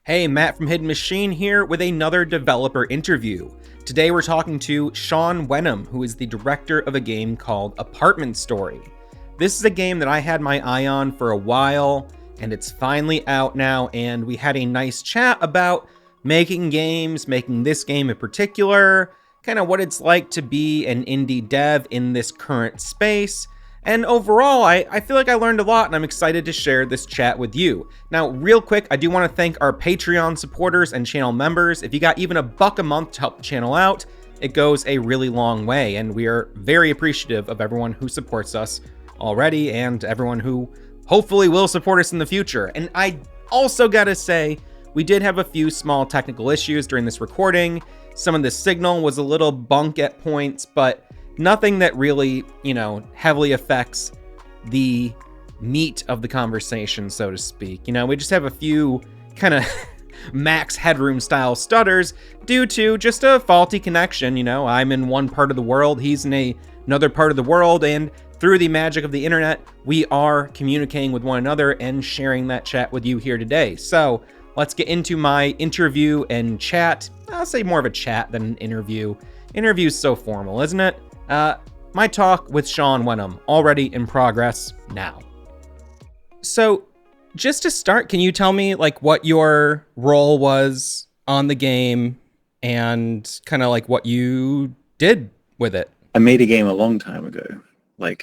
Hey, Matt from Hidden Machine here with another developer interview. Today we're talking to Sean Wenham, who is the director of a game called Apartment Story. This is a game that I had my eye on for a while, and it's finally out now, and we had a nice chat about making games, making this game in particular, kind of what it's like to be an indie dev in this current space. And overall, I feel like I learned a lot, and I'm excited to share this chat with you. Now, real quick, I do want to thank our Patreon supporters and channel members. If you got even $1 a month to help the channel out, it goes a really long way, and we are very appreciative of everyone who supports us already, and everyone who hopefully will support us in the future. And I also gotta say, we did have a few small technical issues during this recording. Some of the signal was a little bunk at points, but nothing that really, heavily affects the meat of the conversation, so to speak. We just have a few kind of max headroom style stutters due to just a faulty connection. I'm in one part of the world, he's in another part of the world, and through the magic of the internet, we are communicating with one another and sharing that chat with you here today. So let's get into my interview and chat. I'll say more of a chat than an interview. Interview's so formal, isn't it? My talk with Sean Wenham, already in progress now. So, just to start, can you tell me what your role was on the game and kind of what you did with it? I made a game a long time ago, I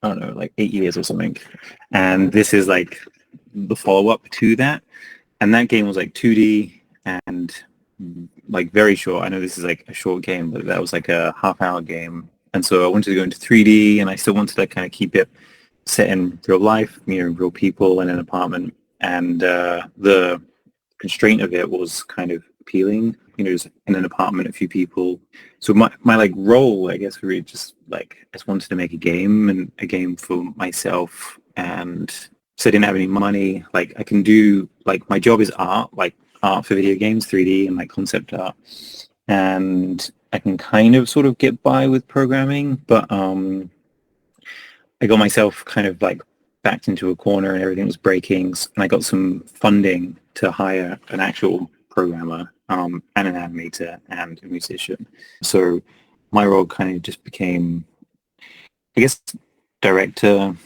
don't know, 8 years or something. And this is the follow-up to that. And that game was 2D and very short. I know this is a short game, but that was a half-hour game. And so I wanted to go into 3D, and I still wanted to kind of keep it set in real life, real people in an apartment. And the constraint of it was kind of appealing. Just in an apartment, a few people. So my role, I guess, really just I just wanted to make a game, and a game for myself. And so I didn't have any money. I can do my job is art, art for video games, 3D and concept art, and I can kind of sort of get by with programming, but I got myself kind of backed into a corner and everything was breaking, and I got some funding to hire an actual programmer and an animator and a musician. So my role kind of just became, I guess, director,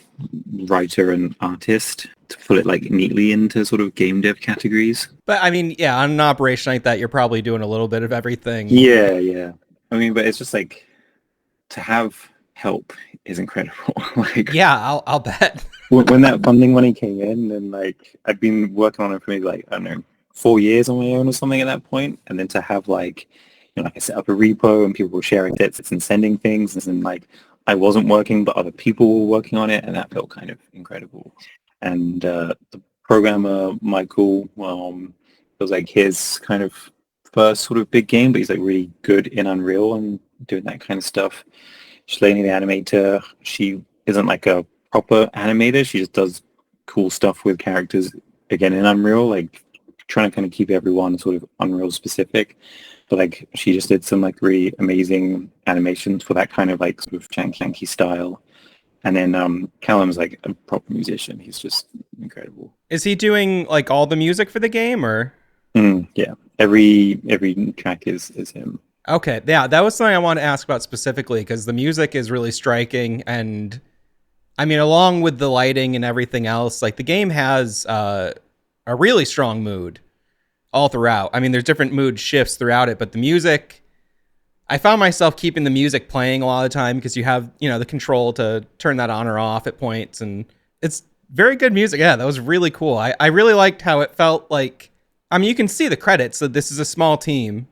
writer, and artist, to put it neatly into sort of game dev categories. But I mean, yeah, on an operation like that, you're probably doing a little bit of everything. Yeah. I mean, but it's just to have help is incredible. Yeah, I'll bet. when that funding money came in, and I'd been working on it for maybe I don't know, 4 years on my own or something at that point, and then to have I set up a repo and people were sharing bits and sending things, and I wasn't working, but other people were working on it, and that felt kind of incredible. And the programmer, Michael, it was his kind of first sort of big game, but he's really good in Unreal and doing that kind of stuff. Shalani, the animator, she isn't a proper animator. She just does cool stuff with characters, again, in Unreal, trying to kind of keep everyone sort of Unreal specific. But she just did some really amazing animations for that kind of sort of janky style. And then Callum's a proper musician. He's just incredible. Is he doing all the music for the game, or? Yeah, every track is him. Okay, yeah, that was something I wanted to ask about specifically, because the music is really striking, and I mean, along with the lighting and everything else, the game has a really strong mood all throughout. I mean, there's different mood shifts throughout it, but the music, I found myself keeping the music playing a lot of the time, because you have, the control to turn that on or off at points, and it's very good music. Yeah, that was really cool. I really liked how it felt I mean, you can see the credits that this is a small team,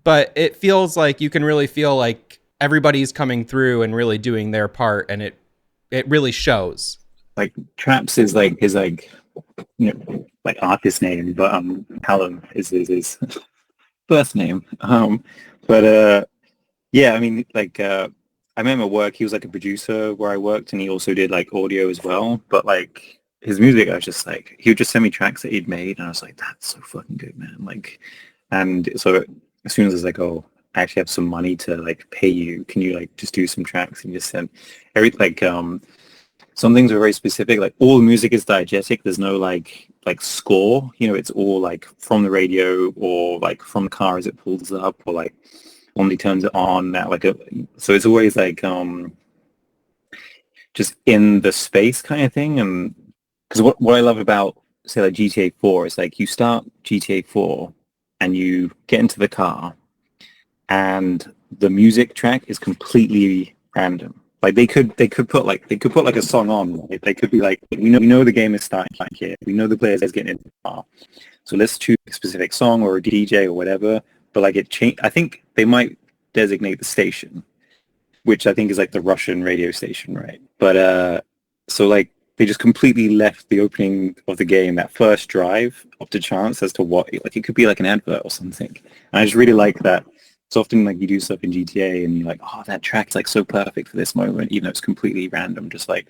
but it feels you can really feel everybody's coming through and really doing their part, and it really shows. Traps is his artist name, but Callum is his first name. Yeah, I mean, I remember work. He was a producer where I worked, and he also did audio as well. But his music, I was just he would just send me tracks that he'd made, and I was that's so fucking good, man. And so as soon as I was oh, I actually have some money to pay you, can you just do some tracks, and just send every some things are very specific. Like all the music is diegetic. There's no like score. You know, it's all like from the radio or like from the car as it pulls up, or like when he turns it on. That like so it's always like just in the space kind of thing. And because what I love about say like GTA 4 is like you start GTA 4 and you get into the car and the music track is completely random. Like they could put like a song on. Right? They could be like, we know the game is starting here. We know the players is getting in the car. So let's choose a specific song or a DJ or whatever. But like it changed. I think they might designate the station, which I think is like the Russian radio station, right? But so like they just completely left the opening of the game, that first drive, up to chance as to what, like it could be like an advert or something. And I just really like that. It's often like you do stuff in GTA and you're like, oh, that track's like so perfect for this moment, even though it's completely random, just like,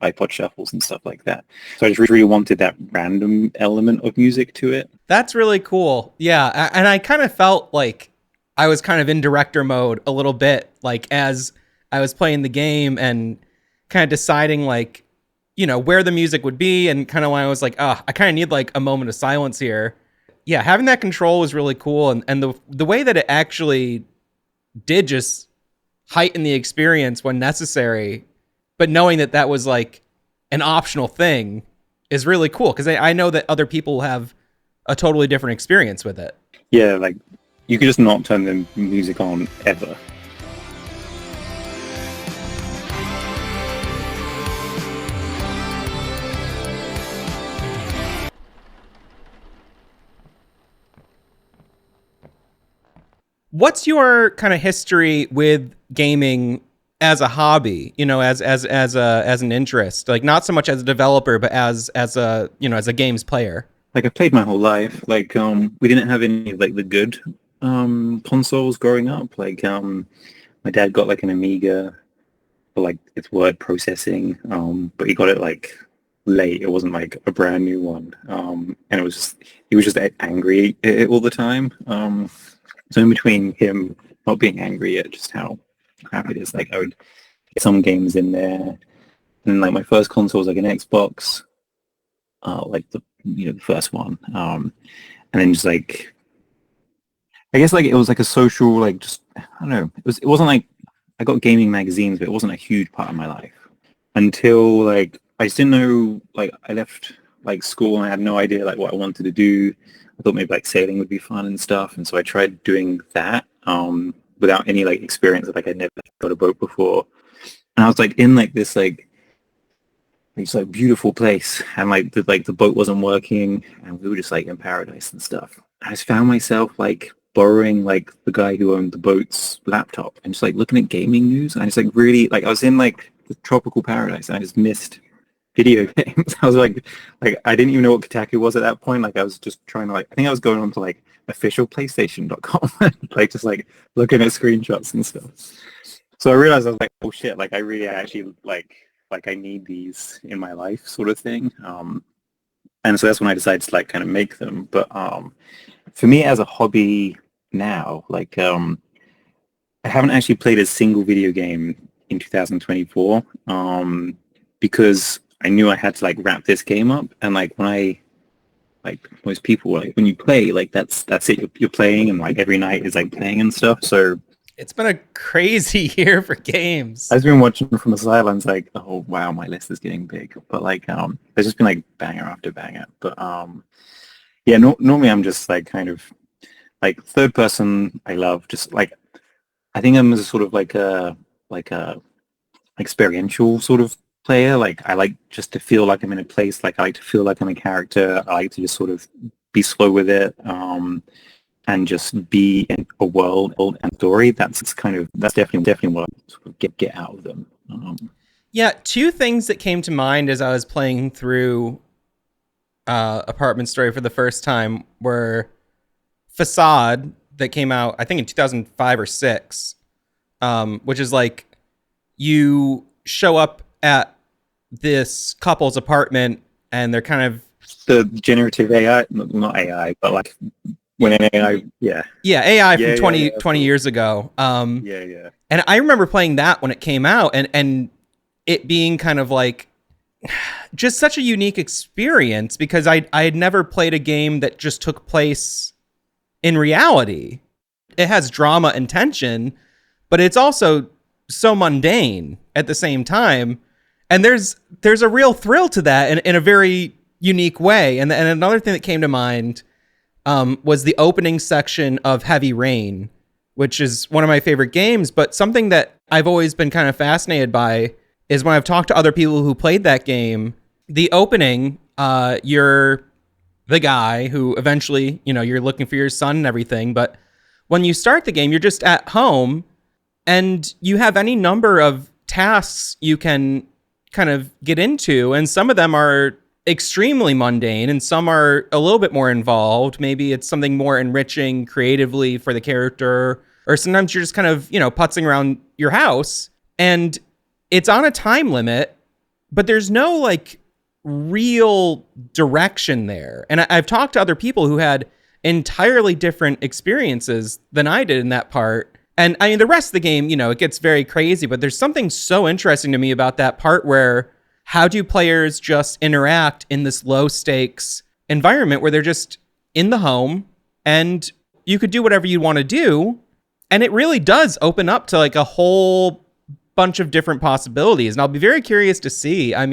iPod shuffles and stuff like that. So I just really wanted that random element of music to it. That's really cool. Yeah. And I kind of felt like I was kind of in director mode a little bit, like as I was playing the game and kind of deciding like, where the music would be. And kind of when I was like, oh, I kind of need like a moment of silence here. Yeah, having that control was really cool, and the way that it actually did just heighten the experience when necessary, but knowing that that was like an optional thing is really cool, because I know that other people have a totally different experience with it. Yeah, like you could just not turn the music on ever. What's your kind of history with gaming as a hobby? As an interest, like not so much as a developer, but as a games player. Like I've played my whole life. Like we didn't have any like the good consoles growing up. Like my dad got like an Amiga for like its word processing, but he got it like late. It wasn't like a brand new one, and he was just angry at it all the time. So in between him not being angry at just how happy it is, like I would get some games in there, and like my first console was like an Xbox, like the first one, and then just like I guess like it was like a social, like just I don't know, it wasn't like I got gaming magazines, but it wasn't a huge part of my life until like I just didn't know, like I left like school and I had no idea like what I wanted to do. I thought maybe like sailing would be fun and stuff, and so I tried doing that without any like experience. Like I'd never got a boat before, and I was like in like this like beautiful place, and like the boat wasn't working, and we were just like in paradise and stuff. I just found myself like borrowing like the guy who owned the boat's laptop and just like looking at gaming news, and I just like really like I was in like the tropical paradise, and I just missed video games. I was like I didn't even know what Kotaku was at that point. Like I was just trying to like I think I was going on to like officialplaystation.com like just like looking at screenshots and stuff. So I realized I was like, oh shit, like I really actually like I need these in my life sort of thing. And so that's when I decided to like kind of make them. But for me as a hobby now, like I haven't actually played a single video game in 2024 because I knew I had to like wrap this game up, and like when I like most people like when you play like that's it, you're playing, and like every night is like playing and stuff. So it's been a crazy year for games. I've been watching from the sidelines like, oh wow, my list is getting big, but like there's just been like banger after banger. But yeah, normally I'm just like kind of like third person. I love just like I think I'm a sort of like a experiential sort of player. Like I like just to feel like I'm in a place. Like I like to feel like I'm a character. I like to just sort of be slow with it, and just be in a world and story. That's definitely what I sort of get out of them. Yeah, two things that came to mind as I was playing through Apartment Story for the first time were Facade, that came out I think in 2005 or 6, which is like you show up at this couple's apartment and they're kind of the generative AI, not AI, but like when an AI, AI from 20 years ago. And I remember playing that when it came out, and it being kind of like just such a unique experience because I had never played a game that just took place in reality. It has drama and tension, but it's also so mundane at the same time. And there's a real thrill to that in a very unique way. And another thing that came to mind was the opening section of Heavy Rain, which is one of my favorite games. But something that I've always been kind of fascinated by is when I've talked to other people who played that game, the opening, you're the guy who eventually, you're looking for your son and everything. But when you start the game, you're just at home and you have any number of tasks you can kind of get into. And some of them are extremely mundane and some are a little bit more involved. Maybe it's something more enriching creatively for the character, or sometimes you're just kind of, putzing around your house and it's on a time limit, but there's no like real direction there. And I've talked to other people who had entirely different experiences than I did in that part. And I mean, the rest of the game, it gets very crazy, but there's something so interesting to me about that part where how do players just interact in this low stakes environment where they're just in the home and you could do whatever you want to do. And it really does open up to like a whole bunch of different possibilities. And I'll be very curious to see, I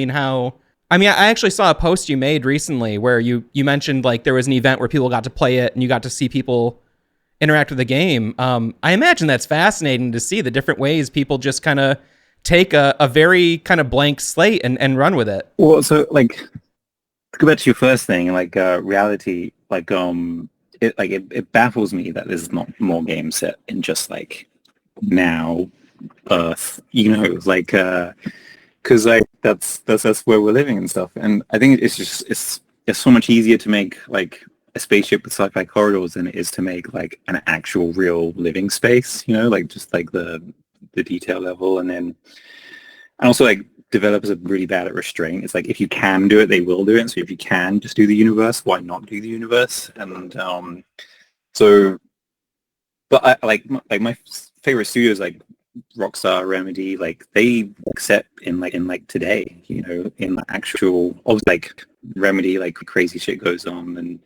actually saw a post you made recently where you mentioned like there was an event where people got to play it and you got to see people interact with the game. I imagine that's fascinating to see the different ways people just kind of take a very kind of blank slate and run with it. Well, so like, to go back to your first thing, like reality, like it baffles me that there's not more games set in just like now Earth, like because like that's where we're living and stuff. And I think it's so much easier to make like a spaceship with sci-fi corridors than it is to make like an actual real living space, like just like the detail level. And also like developers are really bad at restraint. It's like if you can do it, they will do it. So if you can just do the universe, why not do the universe? And so but I like my favorite studios like Rockstar, Remedy, like they set in today, in the actual of like Remedy, like crazy shit goes on, and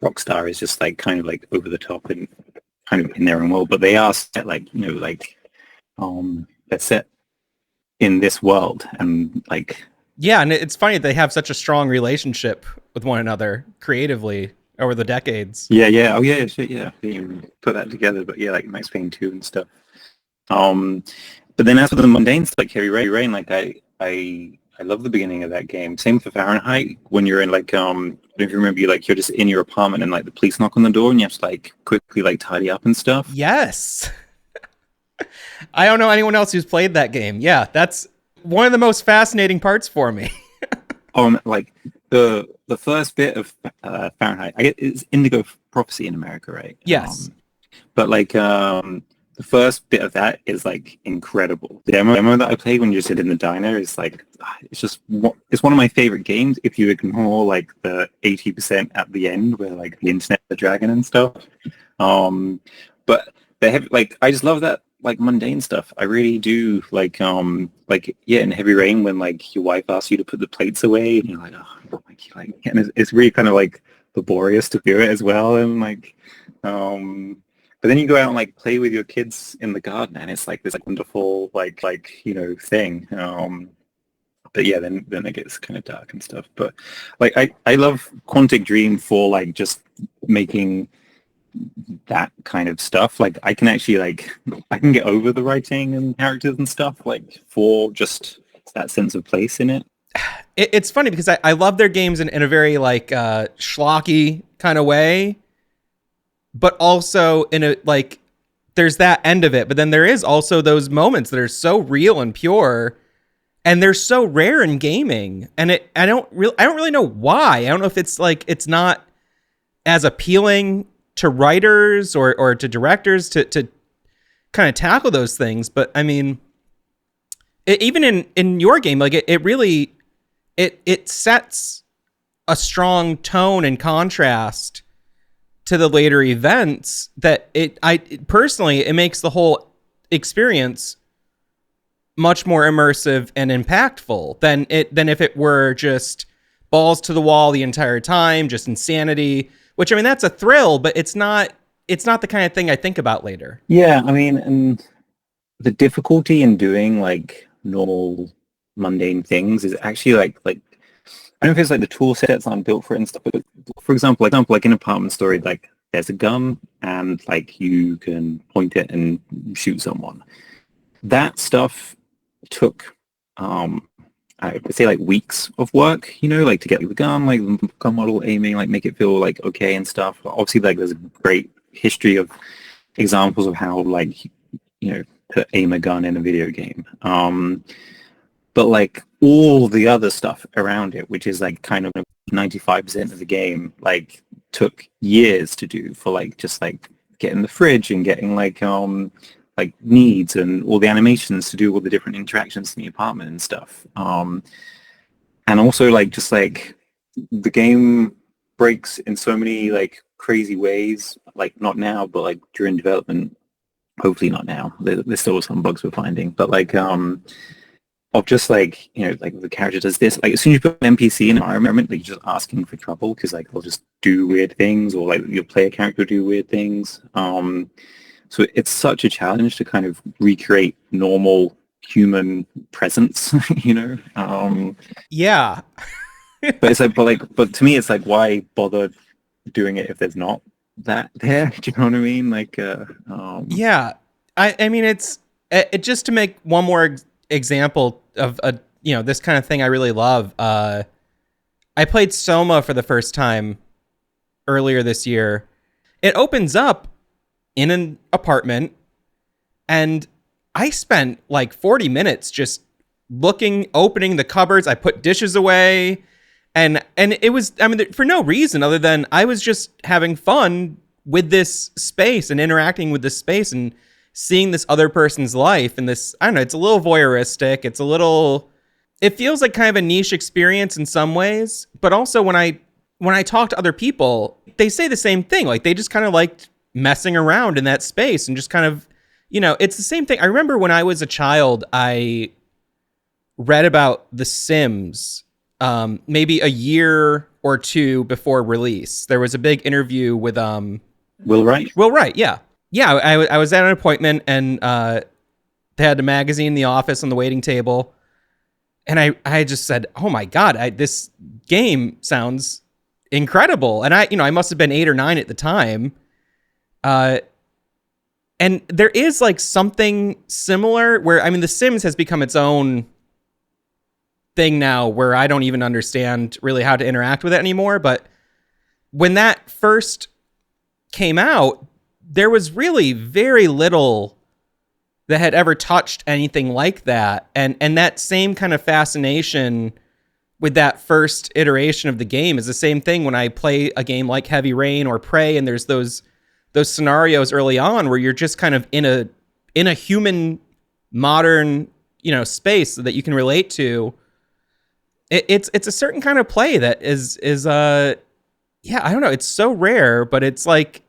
Rockstar is just like kind of like over the top and kind of in their own world, but they are set like they're set in this world and like yeah, and it's funny they have such a strong relationship with one another creatively over the decades. Yeah, oh yeah, shit, yeah, you put that together, but yeah, like Max Payne 2 and stuff. But then as for the mundane stuff, like Heavy Rain, like I love the beginning of that game. Same for Fahrenheit, when you're in like, I don't know if you remember, you're just in your apartment and like the police knock on the door and you have to like quickly like tidy up and stuff. Yes. I don't know anyone else who's played that game. Yeah, that's one of the most fascinating parts for me. Like the first bit of Fahrenheit, I get it's Indigo Prophecy in America, right? Yes. But like the first bit of that is like incredible. The demo that I played when you sit in the diner is like, it's one of my favorite games if you ignore like the 80% at the end where like the internet, the dragon and stuff. But they have like, I just love that like mundane stuff. I really do like yeah, in Heavy Rain when like your wife asks you to put the plates away and you're like, oh, and it's really kind of like laborious to do it as well. And like, but then you go out and like play with your kids in the garden, and it's like this like wonderful like thing. But yeah, then it gets kind of dark and stuff. But like I love Quantic Dream for like just making that kind of stuff. Like I can actually I can get over the writing and characters and stuff like for just that sense of place in it. It's funny because I love their games in a very like schlocky kind of way. But also in a like, there's that end of it, but then there is also those moments that are so real and pure, and they're so rare in gaming. And I don't really know why. I don't know if it's like it's not as appealing to writers or to directors to kind of tackle those things. But I mean, even in your game, like it really it sets a strong tone and contrast to the later events that it makes the whole experience much more immersive and impactful than if it were just balls to the wall the entire time, just insanity. Which, I mean, that's a thrill, but it's not the kind of thing I think about later. Yeah, I mean, and the difficulty in doing like normal mundane things is actually like I don't know if it's like the tool sets aren't built for it and stuff, but for example, like in Apartment Story, like there's a gun and like you can point it and shoot someone. That stuff took I would say like weeks of work, like to get the gun, like the gun model aiming, like make it feel like okay and stuff. Obviously, like there's a great history of examples of how like to aim a gun in a video game. But like all the other stuff around it, which is like kind of 95% of the game, like took years to do for like just like getting the fridge and getting like needs and all the animations to do all the different interactions in the apartment and stuff. And also like just like the game breaks in so many like crazy ways, like not now, but like during development, hopefully not now. There's still some bugs we're finding, but like of just like like the character does this, like as soon as you put an NPC in an environment, like you're just asking for trouble because like they'll just do weird things, or like your player character do weird things. So it's such a challenge to kind of recreate normal human presence, Yeah. but it's like but to me it's like, why bother doing it if there's not that there? Do you know what I mean? Like Yeah. I mean, it just to make one more example of this kind of thing I really love. I played Soma for the first time earlier this year. It opens up in an apartment, and I spent like 40 minutes just opening the cupboards. I put dishes away, and it was, I mean, for no reason other than I was just having fun with this space and interacting with this space and seeing this other person's life. And this, I don't know, it's a little voyeuristic. It feels like kind of a niche experience in some ways, but also when I talk to other people, they say the same thing. Like they just kind of liked messing around in that space and just kind of, it's the same thing. I remember when I was a child, I read about The Sims, maybe a year or two before release. There was a big interview with Will Wright. Will Wright, yeah. Yeah, I was at an appointment, and they had a magazine in the office on the waiting table, and I just said, "Oh my God, this game sounds incredible!" And I must have been 8 or 9 at the time, and there is like something similar where, I mean, The Sims has become its own thing now, where I don't even understand really how to interact with it anymore. But when that first came out, there was really very little that had ever touched anything like that. And that same kind of fascination with that first iteration of the game is the same thing when I play a game like Heavy Rain or Prey, and there's those scenarios early on where you're just kind of in a human modern, space that you can relate to. It's a certain kind of play that is I don't know, it's so rare, but it's like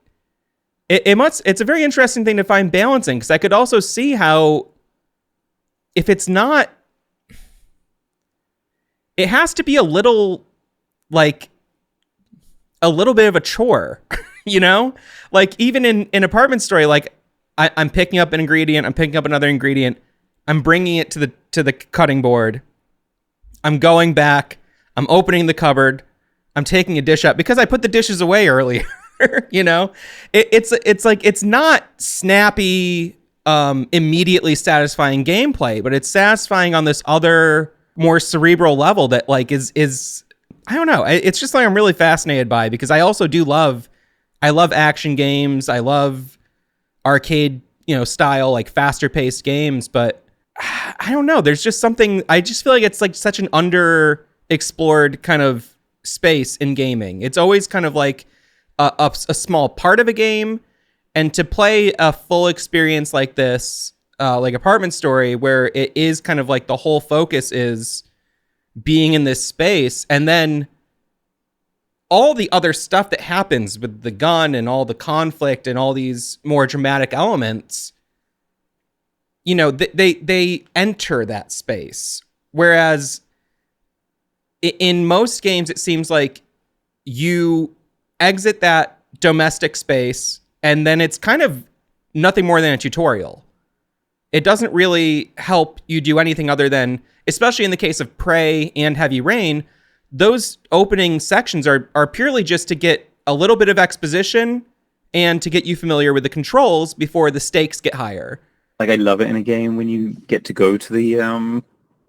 it's a very interesting thing to find balancing, because I could also see how if it's not, it has to be a little bit of a chore, like even in Apartment Story, like I'm picking up an ingredient, I'm picking up another ingredient, I'm bringing it to the cutting board, I'm going back, I'm opening the cupboard, I'm taking a dish out because I put the dishes away earlier. It's like, it's not snappy, immediately satisfying gameplay, but it's satisfying on this other more cerebral level that like is I don't know. It's just like I'm really fascinated by, because I also I love action games. I love arcade, style, like faster paced games, but I don't know. There's just something, I just feel like it's like such an underexplored kind of space in gaming. It's always kind of like a small part of a game, and to play a full experience like this, like Apartment Story, where it is kind of like the whole focus is being in this space, and then all the other stuff that happens with the gun and all the conflict and all these more dramatic elements, they enter that space. Whereas in most games, it seems like you exit that domestic space and then it's kind of nothing more than a tutorial. It doesn't really help you do anything other than, especially in the case of Prey and Heavy Rain, those opening sections are purely just to get a little bit of exposition and to get you familiar with the controls before the stakes get higher. Like, I love it in a game when you get to go to the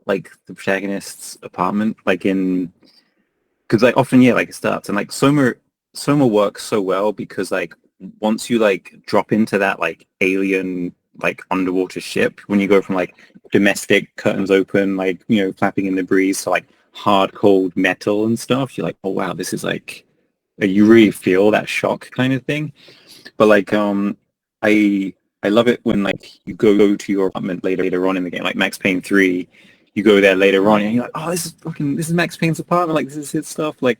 the protagonist's apartment, because like often, yeah, like it starts and like Soma works so well because like once you like drop into that like alien like underwater ship, when you go from like domestic curtains open, like, flapping in the breeze, to like hard cold metal and stuff, you're like, oh wow, this is like, you really feel that shock kind of thing. But like I love it when like you go to your apartment later on in the game, like Max Payne 3, you go there later on and you're like, oh, this is Max Payne's apartment, like this is his stuff. Like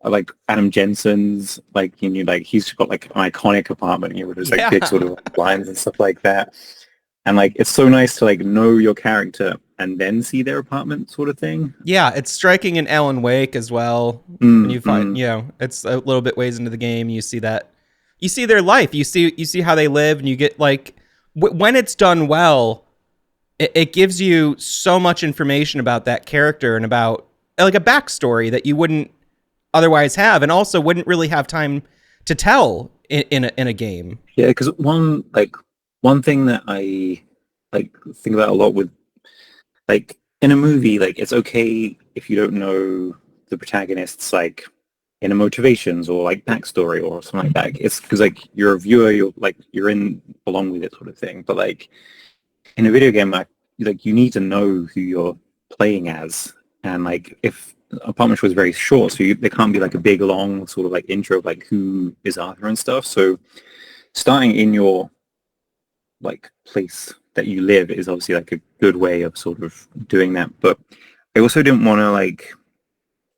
I like Adam Jensen's, like, like he's got like an iconic apartment, with his like big sort of blinds and stuff like that. And like it's so nice to like know your character and then see their apartment sort of thing. Yeah, it's striking in Alan Wake as well. When you find, it's a little bit ways into the game, you see that, you see their life, you see how they live, and you get like, when it's done well, it gives you so much information about that character and about like a backstory that you wouldn't otherwise have, and also wouldn't really have time to tell in a game. Yeah, because one thing that I like think about a lot with, like, in a movie, like it's okay if you don't know the protagonist's like inner motivations or like backstory or something like that. It's because like you're a viewer, you're in along with it sort of thing. But like in a video game, like you need to know who you're playing as, and like if apartment was very short, so there can't be like a big long sort of like intro of like who is Arthur and stuff. So starting in your like place that you live is obviously like a good way of sort of doing that. But I also didn't want to like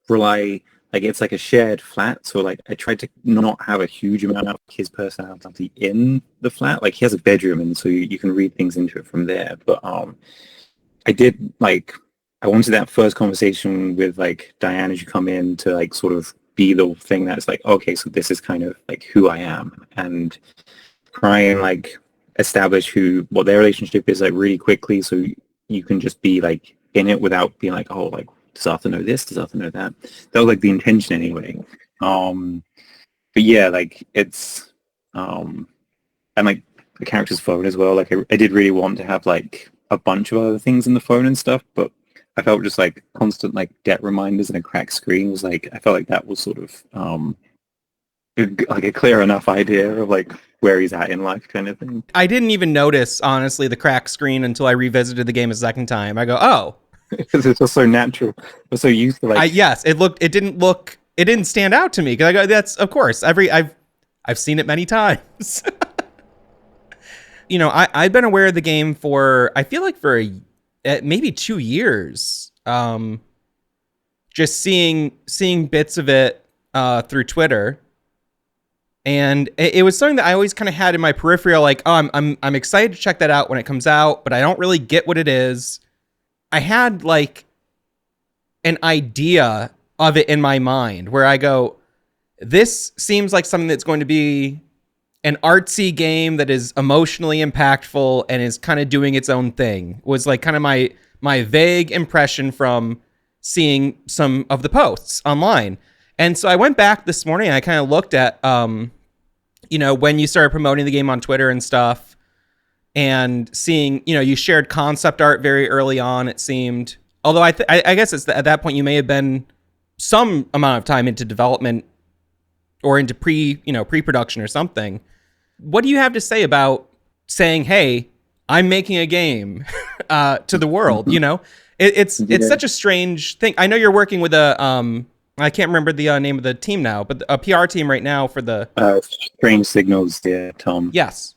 rely, like it's like a shared flat, so like I tried to not have a huge amount of his personality in the flat. Like he has a bedroom, and so you can read things into it from there. But I did like, I wanted that first conversation with like Diane as you come in to like sort of be the thing that's like, okay, so this is kind of like who I am, and try and like establish what their relationship is like really quickly, so you can just be like in it without being like, oh, like does Arthur know this? Does Arthur know that? That was like the intention anyway. But yeah, like it's and like the character's phone as well. Like I did really want to have like a bunch of other things in the phone and stuff, but I felt just like constant like debt reminders and a cracked screen was like, I felt like that was sort of like a clear enough idea of like where he's at in life kind of thing. I didn't even notice, honestly, the cracked screen until I revisited the game a second time. I go, oh. Because it's just so natural. We're so used to like... yes, it didn't stand out to me. Because I go, that's, of course, I've seen it many times. I've been aware of the game for, I feel like for maybe 2 years. Just seeing bits of it through Twitter. And it was something that I always kind of had in my peripheral, like, oh, I'm excited to check that out when it comes out, but I don't really get what it is. I had like an idea of it in my mind where I go, this seems like something that's going to be an artsy game that is emotionally impactful and is kind of doing its own thing. Was like kind of my vague impression from seeing some of the posts online. And so I went back this morning and I kind of looked at when you started promoting the game on Twitter and stuff, and seeing, you shared concept art very early on, it seemed. Although I guess it's at that point you may have been some amount of time into development or into pre-production or something. What do you have to say about saying, hey, I'm making a game to the world? It's such a strange thing. I know you're working with I can't remember the name of the team now, but a PR team right now for the... Strange Signals, yeah, Tom. Yes.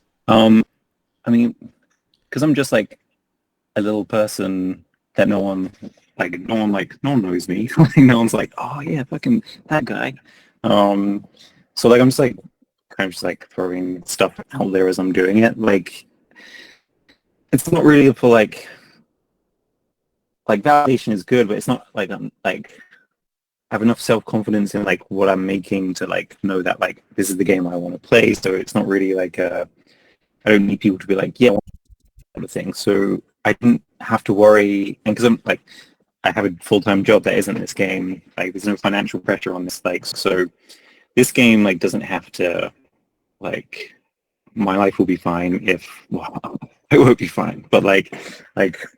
I mean, because I'm just like a little person that no one knows me. No one's like, oh yeah, fucking that guy. So like I'm just like kind of just like throwing stuff out there as I'm doing it. Like it's not really for like validation is good, but it's not like I'm like I have enough self-confidence in like what I'm making to like know that like this is the game I want to play. So it's not really like I don't need people to be like, yeah, kind of thing. So I didn't have to worry, and because I'm like I have a full-time job that isn't this game. Like there's no financial pressure on this. Like so, this game like doesn't have to like my life will be fine if well, it won't be fine, but like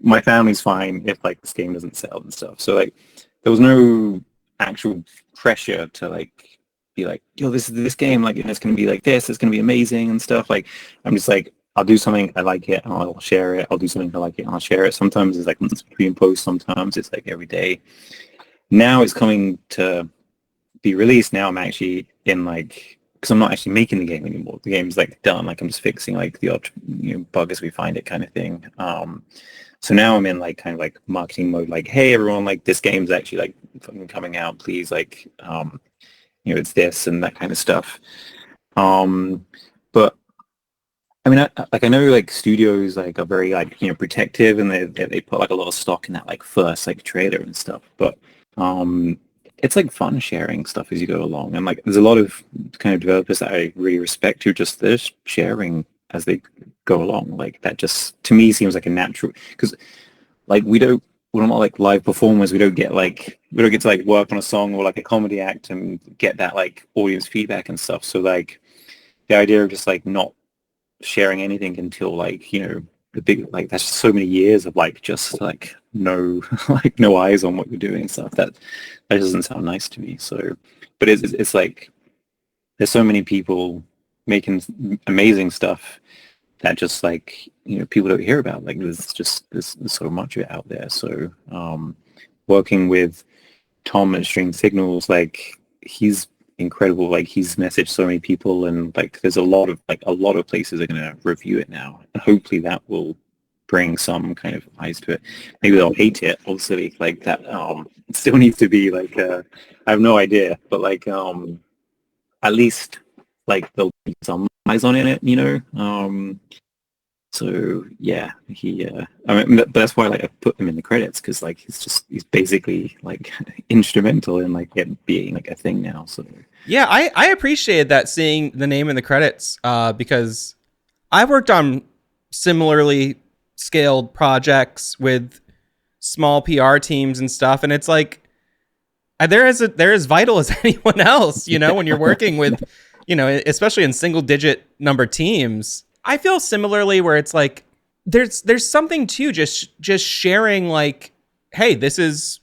my family's fine if like this game doesn't sell and stuff. So like there was no actual pressure to like be like, yo, this is this game, like it's gonna be like this, it's gonna be amazing and stuff. Like I'm just like I'll do something I like it and I'll share it. I'll do something I like it and I'll share it. Sometimes it's like months between posts, sometimes it's like every day. Now it's coming to be released. Now I'm actually in like because I'm not actually making the game anymore. The game's like done. Like I'm just fixing like the odd bug as we find it kind of thing. So now I'm in like kind of like marketing mode. Like, hey everyone, like this game's actually like fucking coming out. Please, like it's this and that kind of stuff. But I mean, I know like studios like are very like protective and they put like a lot of stock in that like first like trailer and stuff. But it's like fun sharing stuff as you go along, and like there's a lot of kind of developers that I really respect who just they're just sharing as they go along. Like that just to me seems like a natural because like we're not like live performers. We don't get to like work on a song or like a comedy act and get that like audience feedback and stuff. So like the idea of just like not sharing anything until like the big like that's so many years of like just like no like no eyes on what you're doing and stuff that doesn't sound nice to me. So but it's like there's so many people making amazing stuff that just like people don't hear about. Like there's so much of it out there. So working with Tom at String Signals, like he's incredible. Like he's messaged so many people, and like there's a lot of places are going to review it now, and hopefully that will bring some kind of eyes to it. Maybe they'll hate it, obviously, like that. It still needs to be like I have no idea, but like at least like there'll be some eyes on it. So yeah, he. I mean, but that's why like I put him in the credits because like he's basically like instrumental in like it being like a thing now. So yeah, I appreciated that seeing the name in the credits because I've worked on similarly scaled projects with small PR teams and stuff, and it's like they're as vital as anyone else. When you're working with, especially in single digit number teams. I feel similarly where it's like there's something to just sharing like, hey, this is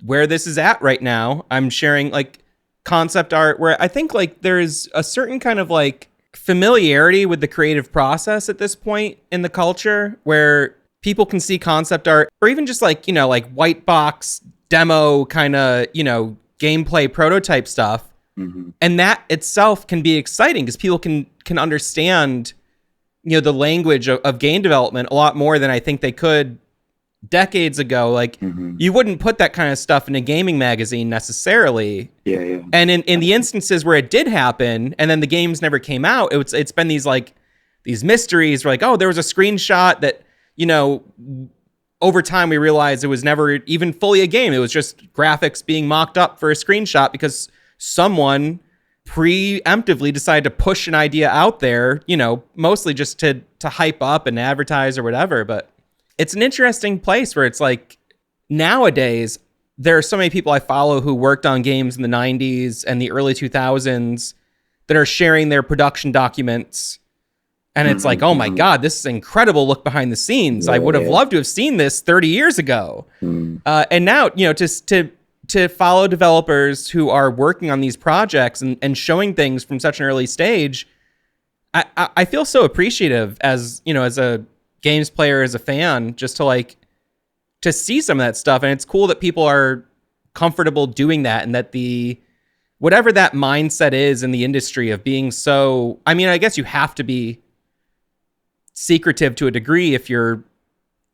where this is at right now. I'm sharing like concept art where I think like there's a certain kind of like familiarity with the creative process at this point in the culture where people can see concept art or even just like, like white box demo kind of, gameplay prototype stuff. mm-hmm. And that itself can be exciting because people can understand the language of game development a lot more than I think they could decades ago. Like Mm-hmm. you wouldn't put that kind of stuff in a gaming magazine necessarily. Yeah. And in the instances where it did happen and then the games never came out, it's been these mysteries where like, oh, there was a screenshot that, over time we realized it was never even fully a game. It was just graphics being mocked up for a screenshot because someone preemptively decided to push an idea out there, mostly just to hype up and advertise or whatever. But it's an interesting place where it's like nowadays there are so many people I follow who worked on games in the 90s and the early 2000s that are sharing their production documents. And it's like, oh my God, this is an incredible look behind the scenes. I would have loved to have seen this 30 years ago. And now, to follow developers who are working on these projects and showing things from such an early stage, I feel so appreciative as a games player, as a fan, just to see some of that stuff. And it's cool that people are comfortable doing that and that whatever that mindset is in the industry of being so, I mean, I guess you have to be secretive to a degree if you're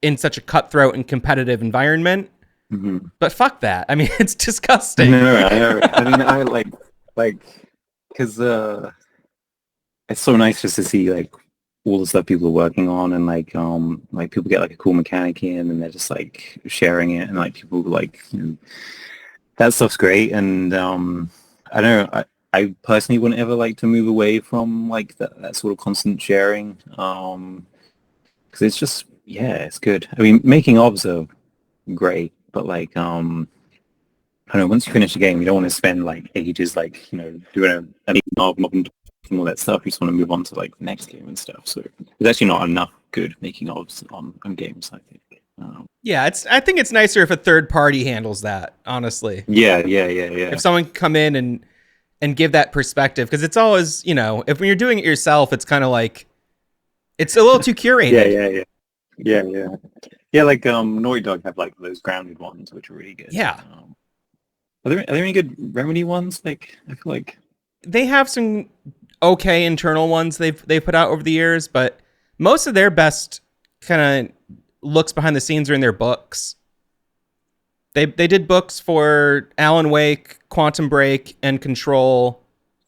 in such a cutthroat and competitive environment. Mm-hmm. But fuck that. I mean, it's disgusting. No, I mean, I like, because it's so nice just to see like all the stuff people are working on, and like people get like a cool mechanic in and they're just like sharing it, and like people like, that stuff's great. And I don't know, I personally wouldn't ever like to move away from like that sort of constant sharing, because it's just, yeah, it's good. I mean, making obs are great, but like I don't know, once you finish the game, you don't want to spend like ages like, doing a making of mob and all that stuff. You just want to move on to like the next game and stuff. So there's actually not enough good making ofs on games, I think. Yeah, I think it's nicer if a third party handles that, honestly. Yeah. If someone can come in and give that perspective, because it's always, if when you're doing it yourself, it's kind of like it's a little too curated. Yeah, like Naughty Dog have like those grounded ones which are really good. Yeah. Are there any good Remedy ones? Like, I feel like They have some okay internal ones they've put out over the years, but most of their best kind of looks behind the scenes are in their books. They did books for Alan Wake, Quantum Break, and Control.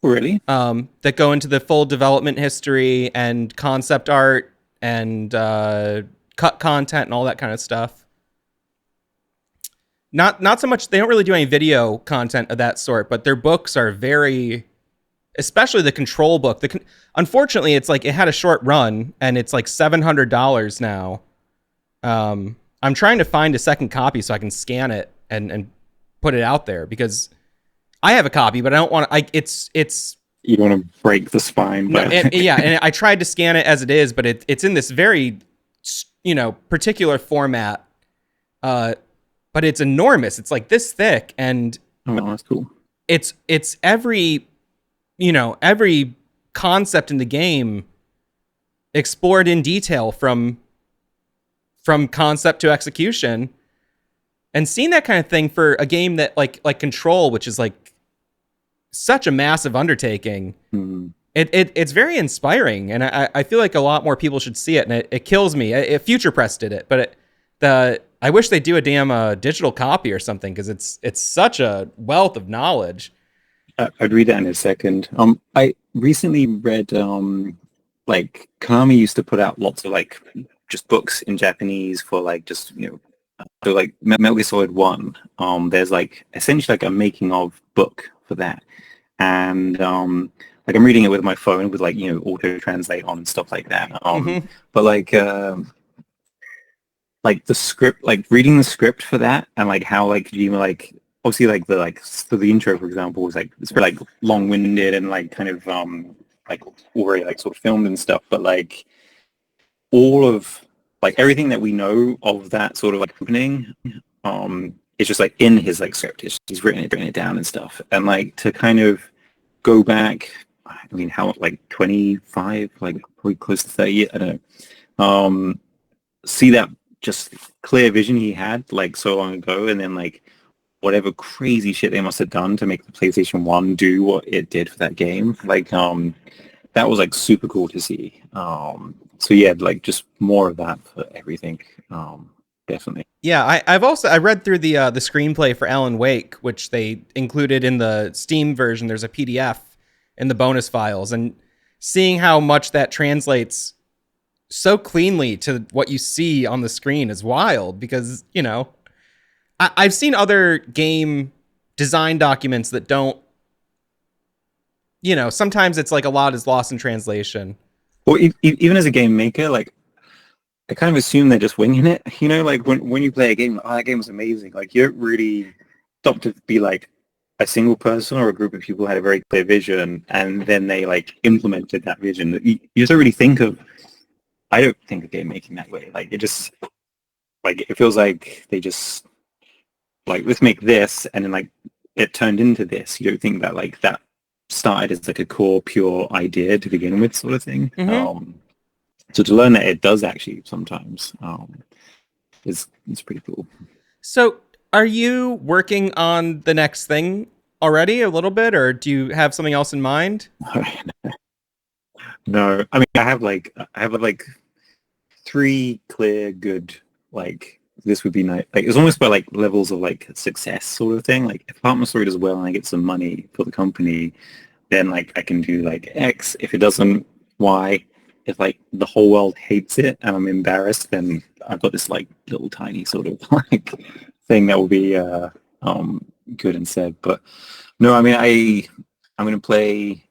really. That go into the full development history and concept art and cut content and all that kind of stuff. Not so much. They don't really do any video content of that sort, but their books are very, especially the Control book. Unfortunately, it's like it had a short run and it's like $700 now. I'm trying to find a second copy so I can scan it and put it out there, because I have a copy, but I don't want to. It's You want to break the spine, but and I tried to scan it as it is, but it's in this very particular format. But it's enormous. It's like this thick, and oh, that's cool. It's every every concept in the game explored in detail from concept to execution. And seeing that kind of thing for a game that like Control, which is like such a massive undertaking, it's very inspiring, and I feel like a lot more people should see it. And it kills me. Future Press did it, but I wish they'd do a damn digital copy or something, because it's such a wealth of knowledge. I'd read that in a second. I recently read like Konami used to put out lots of like just books in Japanese for like just so like Metal Gear Solid 1. There's like essentially like a making of book for that, and like I'm reading it with my phone with like auto translate on and stuff like that. But like the script, like reading the script for that, and like how like Kojima, like obviously like so the intro, for example, was like it's very like long-winded and like kind of like already like sort of filmed and stuff, but like all of like everything that we know of that sort of like opening it's just like in his like script. He's written it down and stuff, and like to kind of go back, I mean, how like 25, like probably close to 30, I don't know, see that just clear vision he had like so long ago, and then like whatever crazy shit they must have done to make the PlayStation 1 do what it did for that game, like that was like super cool to see. So yeah, like just more of that for everything. Definitely. Yeah, I read through the screenplay for Alan Wake, which they included in the Steam version. There's a PDF in the bonus files, and seeing how much that translates so cleanly to what you see on the screen is wild, because I've seen other game design documents that don't, sometimes it's like a lot is lost in translation. Well, even as a game maker, like I kind of assume they're just winging it, like when you play a game, that game was amazing, like you don't really stop to be like a single person or a group of people had a very clear vision, and then they like implemented that vision. You just don't really think of, I don't think of game making that way. Like it just, like it feels like they just like, let's make this, and then like it turned into this. You don't think that like that started as like a core pure idea to begin with, sort of thing. So to learn that it does actually sometimes is pretty cool. So are you working on the next thing already a little bit, or do you have something else in mind? No, I mean I have like 3 clear good, like this would be nice. Like it's almost by like levels of like success sort of thing. Like if Apartment Story does well and I get some money for the company, then like I can do like X. If it doesn't, Y. if like the whole world hates it and I'm embarrassed, then I've got this like little tiny sort of like thing that will be good instead. But no, I mean I'm gonna play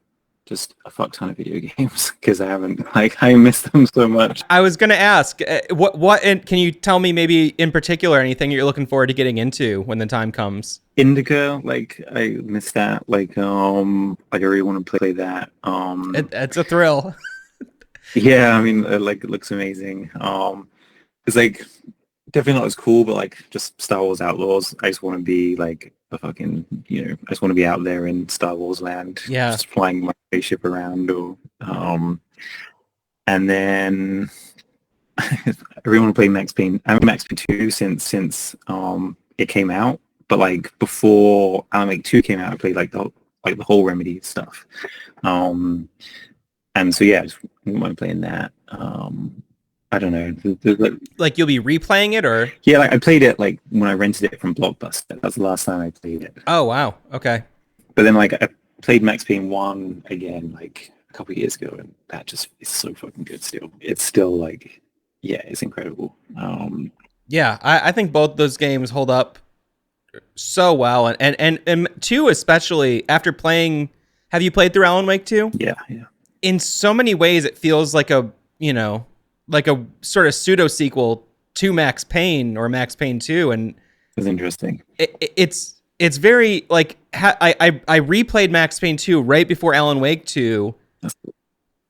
just a fuck ton of video games because I haven't like I miss them so much. I was going to ask, and can you tell me maybe in particular anything you're looking forward to getting into when the time comes? Indica, like I miss that. Like I really want to play that. It's a thrill. Yeah, I mean, like it looks amazing. It's like definitely not as cool, but like just Star Wars Outlaws. I just want to be like a fucking, I just want to be out there in Star Wars land, Yeah. just flying my spaceship around, or and then I really want to play Max Payne. I'm Max Payne 2 since it came out, but like before Alan Wake 2 came out, I played like the whole Remedy stuff. And so yeah, I just wouldn't mind playing that. I don't know. Like you'll be replaying it, or? Yeah, like I played it like when I rented it from Blockbuster. That's the last time I played it. Oh wow, okay. But then like I played Max Payne 1 again like a couple of years ago, and that just is so fucking good still. It's still like, yeah, it's incredible. Yeah, I think both those games hold up so well, and 2 especially after playing. Have you played through Alan Wake 2? Yeah. In so many ways, it feels like a like a sort of pseudo sequel to Max Payne or Max Payne 2, and It's interesting. It's very like I replayed Max Payne 2 right before Alan Wake 2.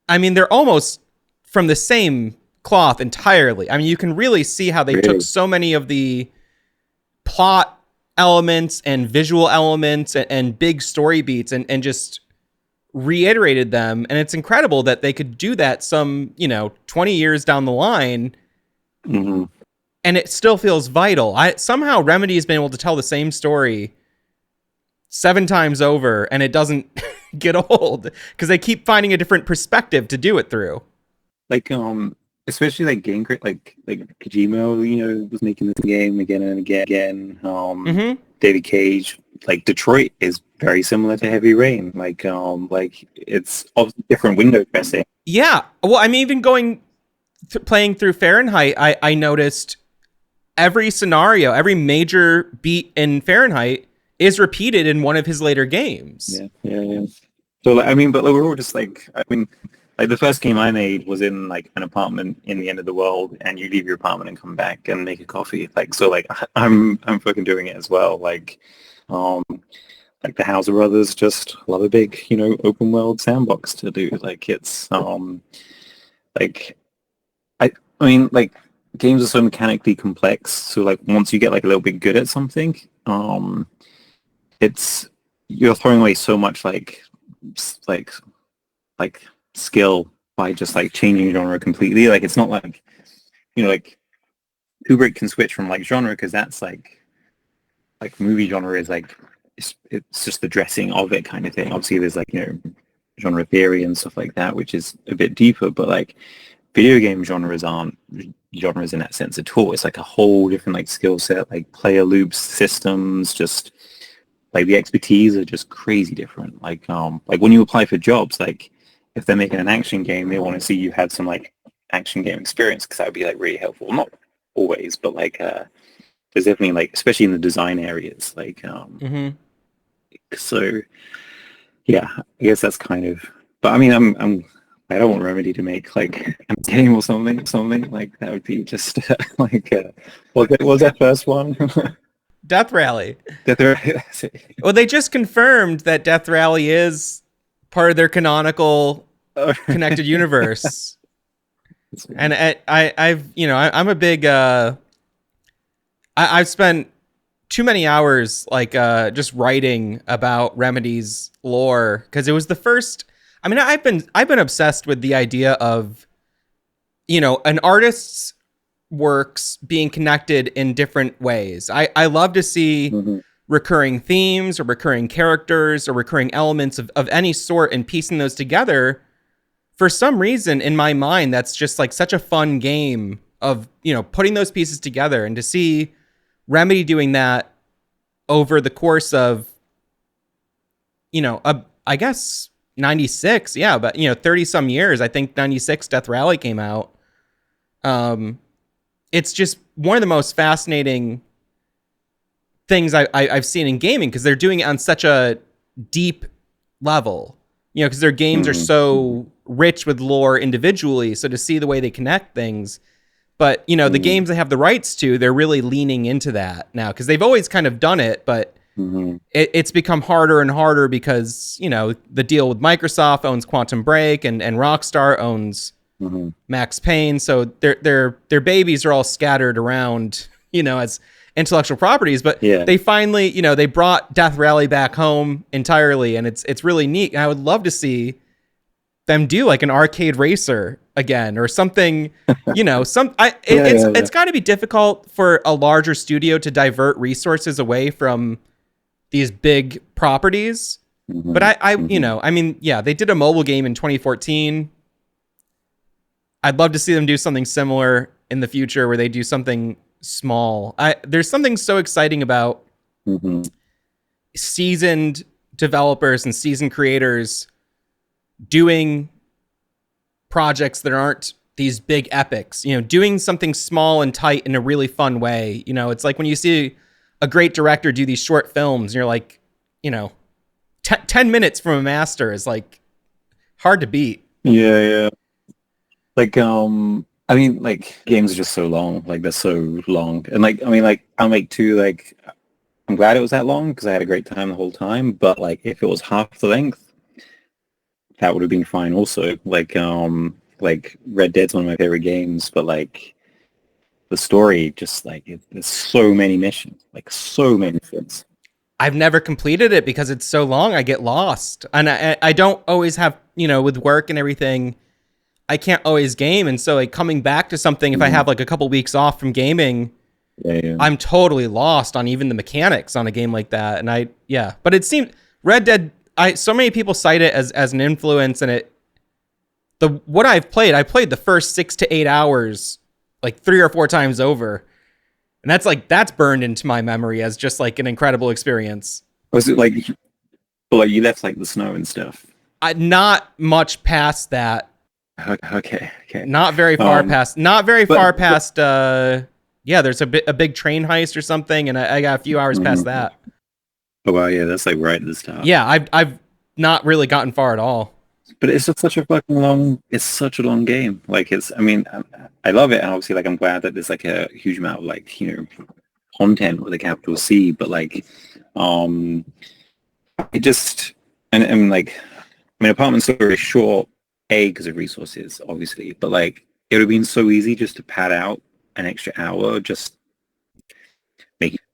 I mean, they're almost from the same cloth entirely. I mean, you can really see how they took so many of the plot elements and visual elements and big story beats and just reiterated them. And it's incredible that they could do that some, 20 years down the line. Mm-hmm. And it still feels vital. Somehow Remedy has been able to tell the same story 7 times over, and it doesn't get old because they keep finding a different perspective to do it through. Like, especially like game like Kojima, was making this game again and again. David Cage, like Detroit is very similar to Heavy Rain. Like it's obviously different window dressing. Yeah, well, I'm even playing through Fahrenheit. I noticed every scenario, every major beat in Fahrenheit is repeated in one of his later games. Yeah. So like, I mean, but we're all just like, I mean, like the first game I made was in like an apartment in the end of the world, and you leave your apartment and come back and make a coffee. Like, so like I'm fucking doing it as well. Like the Hauser brothers just love a big, open world sandbox to do. Like it's like I mean like games are so mechanically complex. So like once you get like a little bit good at something, you're throwing away so much like skill by just like changing genre completely. Like it's not like like Kubrick can switch from like genre because that's like movie genre is like it's just the dressing of it kind of thing. Obviously there's like genre theory and stuff like that, which is a bit deeper, but like video game genres aren't genres in that sense at all. It's like a whole different like skill set, like player loops, systems, just like the expertise are just crazy different. Like when you apply for jobs, like if they're making an action game, they want to see you had some like action game experience because that would be like really helpful. Not always, but like there's definitely like, especially in the design areas, like so yeah, I guess that's kind of. But I mean, I don't want Remedy to make like a game or something like that would be just like what was that first one? Death Rally. Death Rally. Well, they just confirmed that Death Rally is part of their canonical connected universe. And I'm a big I've spent too many hours like just writing about Remedy's lore because it was the first. I mean, I've been obsessed with the idea of an artist's works being connected in different ways. I love to see recurring themes or recurring characters or recurring elements of any sort and piecing those together. For some reason in my mind, that's just like such a fun game of, putting those pieces together, and to see Remedy doing that over the course of, I guess 96, yeah, but 30 some years. I think 96 Death Rally came out. It's just one of the most fascinating things I've seen in gaming, because they're doing it on such a deep level, because their games are so rich with lore individually. So to see the way they connect things, but the games they have the rights to, they're really leaning into that now, because they've always kind of done it, but it's become harder and harder because the deal with Microsoft owns Quantum Break, and Rockstar owns Max Payne, so their babies are all scattered around as intellectual properties. But they finally they brought Death Rally back home entirely, and it's really neat. And I would love to see them do like an arcade racer again or something. It's got to be difficult for a larger studio to divert resources away from these big properties. But I mean, they did a mobile game in 2014. I'd love to see them do something similar in the future, where they do something small. There's something so exciting about seasoned developers and seasoned creators doing projects that aren't these big epics, doing something small and tight in a really fun way. It's like when you see a great director do these short films, and you're like, 10 minutes from a master is like hard to beat. Yeah. Like, I mean, like, games are just so long. Like, they're so long. And like, I mean, like, I'll make two, like, I'm glad it was that long because I had a great time the whole time. But like, if it was half the length, that would have been fine also. Like Red Dead's one of my favorite games, but like the story, just like there's so many missions, like so many missions. I've never completed it because it's so long. I get lost, and I don't always have, with work and everything, I can't always game. And so like coming back to something, if I have like a couple weeks off from gaming, I'm totally lost on even the mechanics on a game like that. And but it seemed Red Dead, so many people cite it as an influence, and what I played the first 6 to 8 hours like 3 or 4 times over. And that's burned into my memory as just like an incredible experience. Was it like you left like the snow and stuff? Not much past that. Okay. Not very far past. There's a big train heist or something, and I got a few hours past that. Oh wow, yeah, that's like right at the start. Yeah, I've not really gotten far at all. But it's just such a long game. Like I love it, and obviously like I'm glad that there's like a huge amount of like, content with a capital C, but like it just and like, I mean, Apartment Story is short, because of resources, obviously, but like it would have been so easy just to pad out an extra hour, just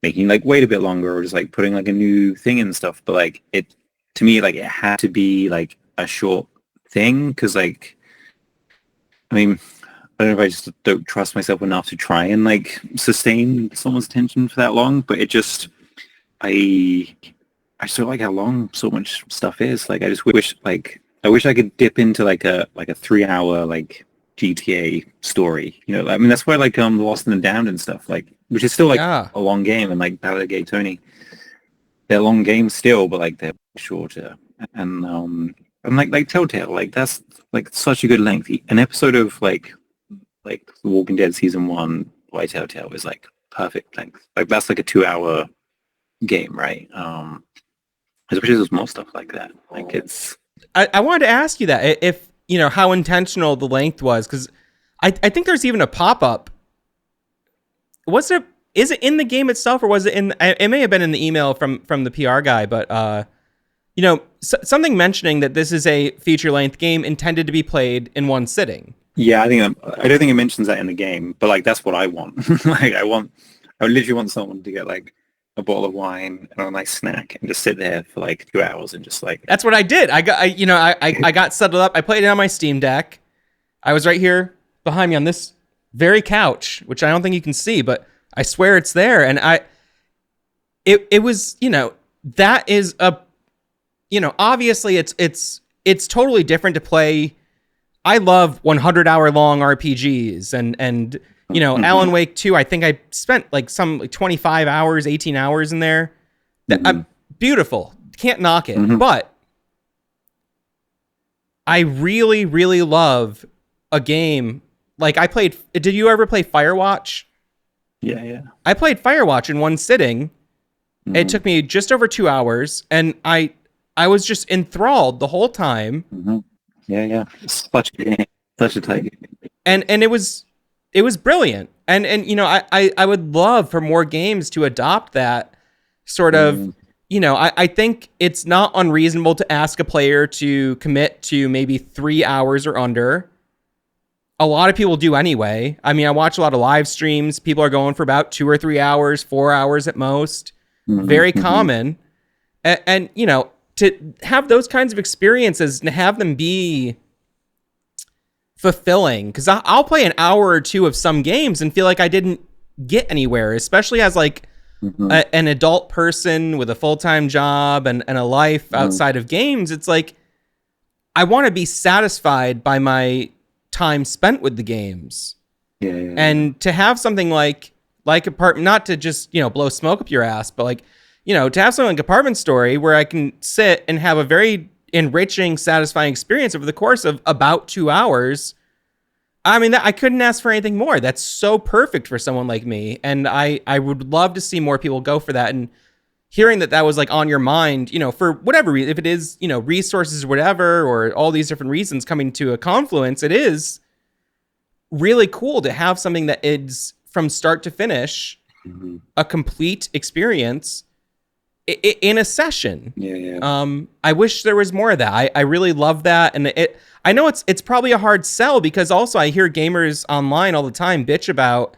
making like wait a bit longer, or just like putting like a new thing and stuff. But like to me, like it had to be like a short thing, because like, I mean, I don't know if I just don't trust myself enough to try and like sustain someone's attention for that long. But it just, I still like how long so much stuff is. Like I just wish I could dip into like a 3-hour like GTA story. I mean, that's why like Lost in the Damned and stuff, like, which is still like a long game, and like Ballad of Gay Tony, they're long games still, but like they're shorter. And like Telltale, like that's like such a good length. An episode of like The Walking Dead season 1 by Telltale is like perfect length. Like that's like a 2-hour game, right? I wish there was more stuff like that. Like it's. I wanted to ask you that, if how intentional the length was, because I think there's even a pop-up. Is it in the game itself, or was it it may have been in the email from the PR guy, but something mentioning that this is a feature-length game intended to be played in one sitting. Yeah, I don't think it mentions that in the game, but like that's what I want. Like I literally want someone to get like a bottle of wine and a nice snack and just sit there for like 2 hours and just like. That's what I did. I got settled up. I played it on my Steam Deck. I was right here behind me on this very couch, which I don't think you can see, but I swear it's there. And it was, that is obviously it's totally different to play. I love 100-hour long RPGs and Alan Wake 2, I think I spent like 25 hours, 18 hours in there. Beautiful. Can't knock it. But I really, really love a game. Like did you ever play Firewatch? Yeah. I played Firewatch in one sitting. It Mm-hmm. took me just over 2 hours, and I was just enthralled the whole time. Mm-hmm. Yeah. Such a game. Such a tight game. And it was brilliant. And you know, I would love for more games to adopt that sort of, you know, I think it's not unreasonable to ask a player to commit to maybe 3 hours or under. A lot of people do anyway. I mean, I watch a lot of live streams. People are going for about 2 or 3 hours, 4 hours at most. Very common. And, you know, to have those kinds of experiences and have them be fulfilling, because I'll play an hour or two of some games and feel like I didn't get anywhere, especially as like an adult person with a full-time job and a life outside of games. It's like I want to be satisfied by my time spent with the games. Yeah. And to have something like Apartment, not to just, you know, blow smoke up your ass, but like, you know, to have something like Apartment Story where I can sit and have a very enriching, satisfying experience over the course of about 2 hours. I mean, I couldn't ask for anything more. That's so perfect for someone like me. And I would love to see more people go for that. And hearing that was like on your mind, you know, for whatever reason, if it is, you know, resources or whatever, or all these different reasons coming to a confluence, it is really cool to have something that is from start to finish a complete experience in a session. Yeah. I wish there was more of that. I really love that. And I know it's probably a hard sell, because also I hear gamers online all the time bitch about,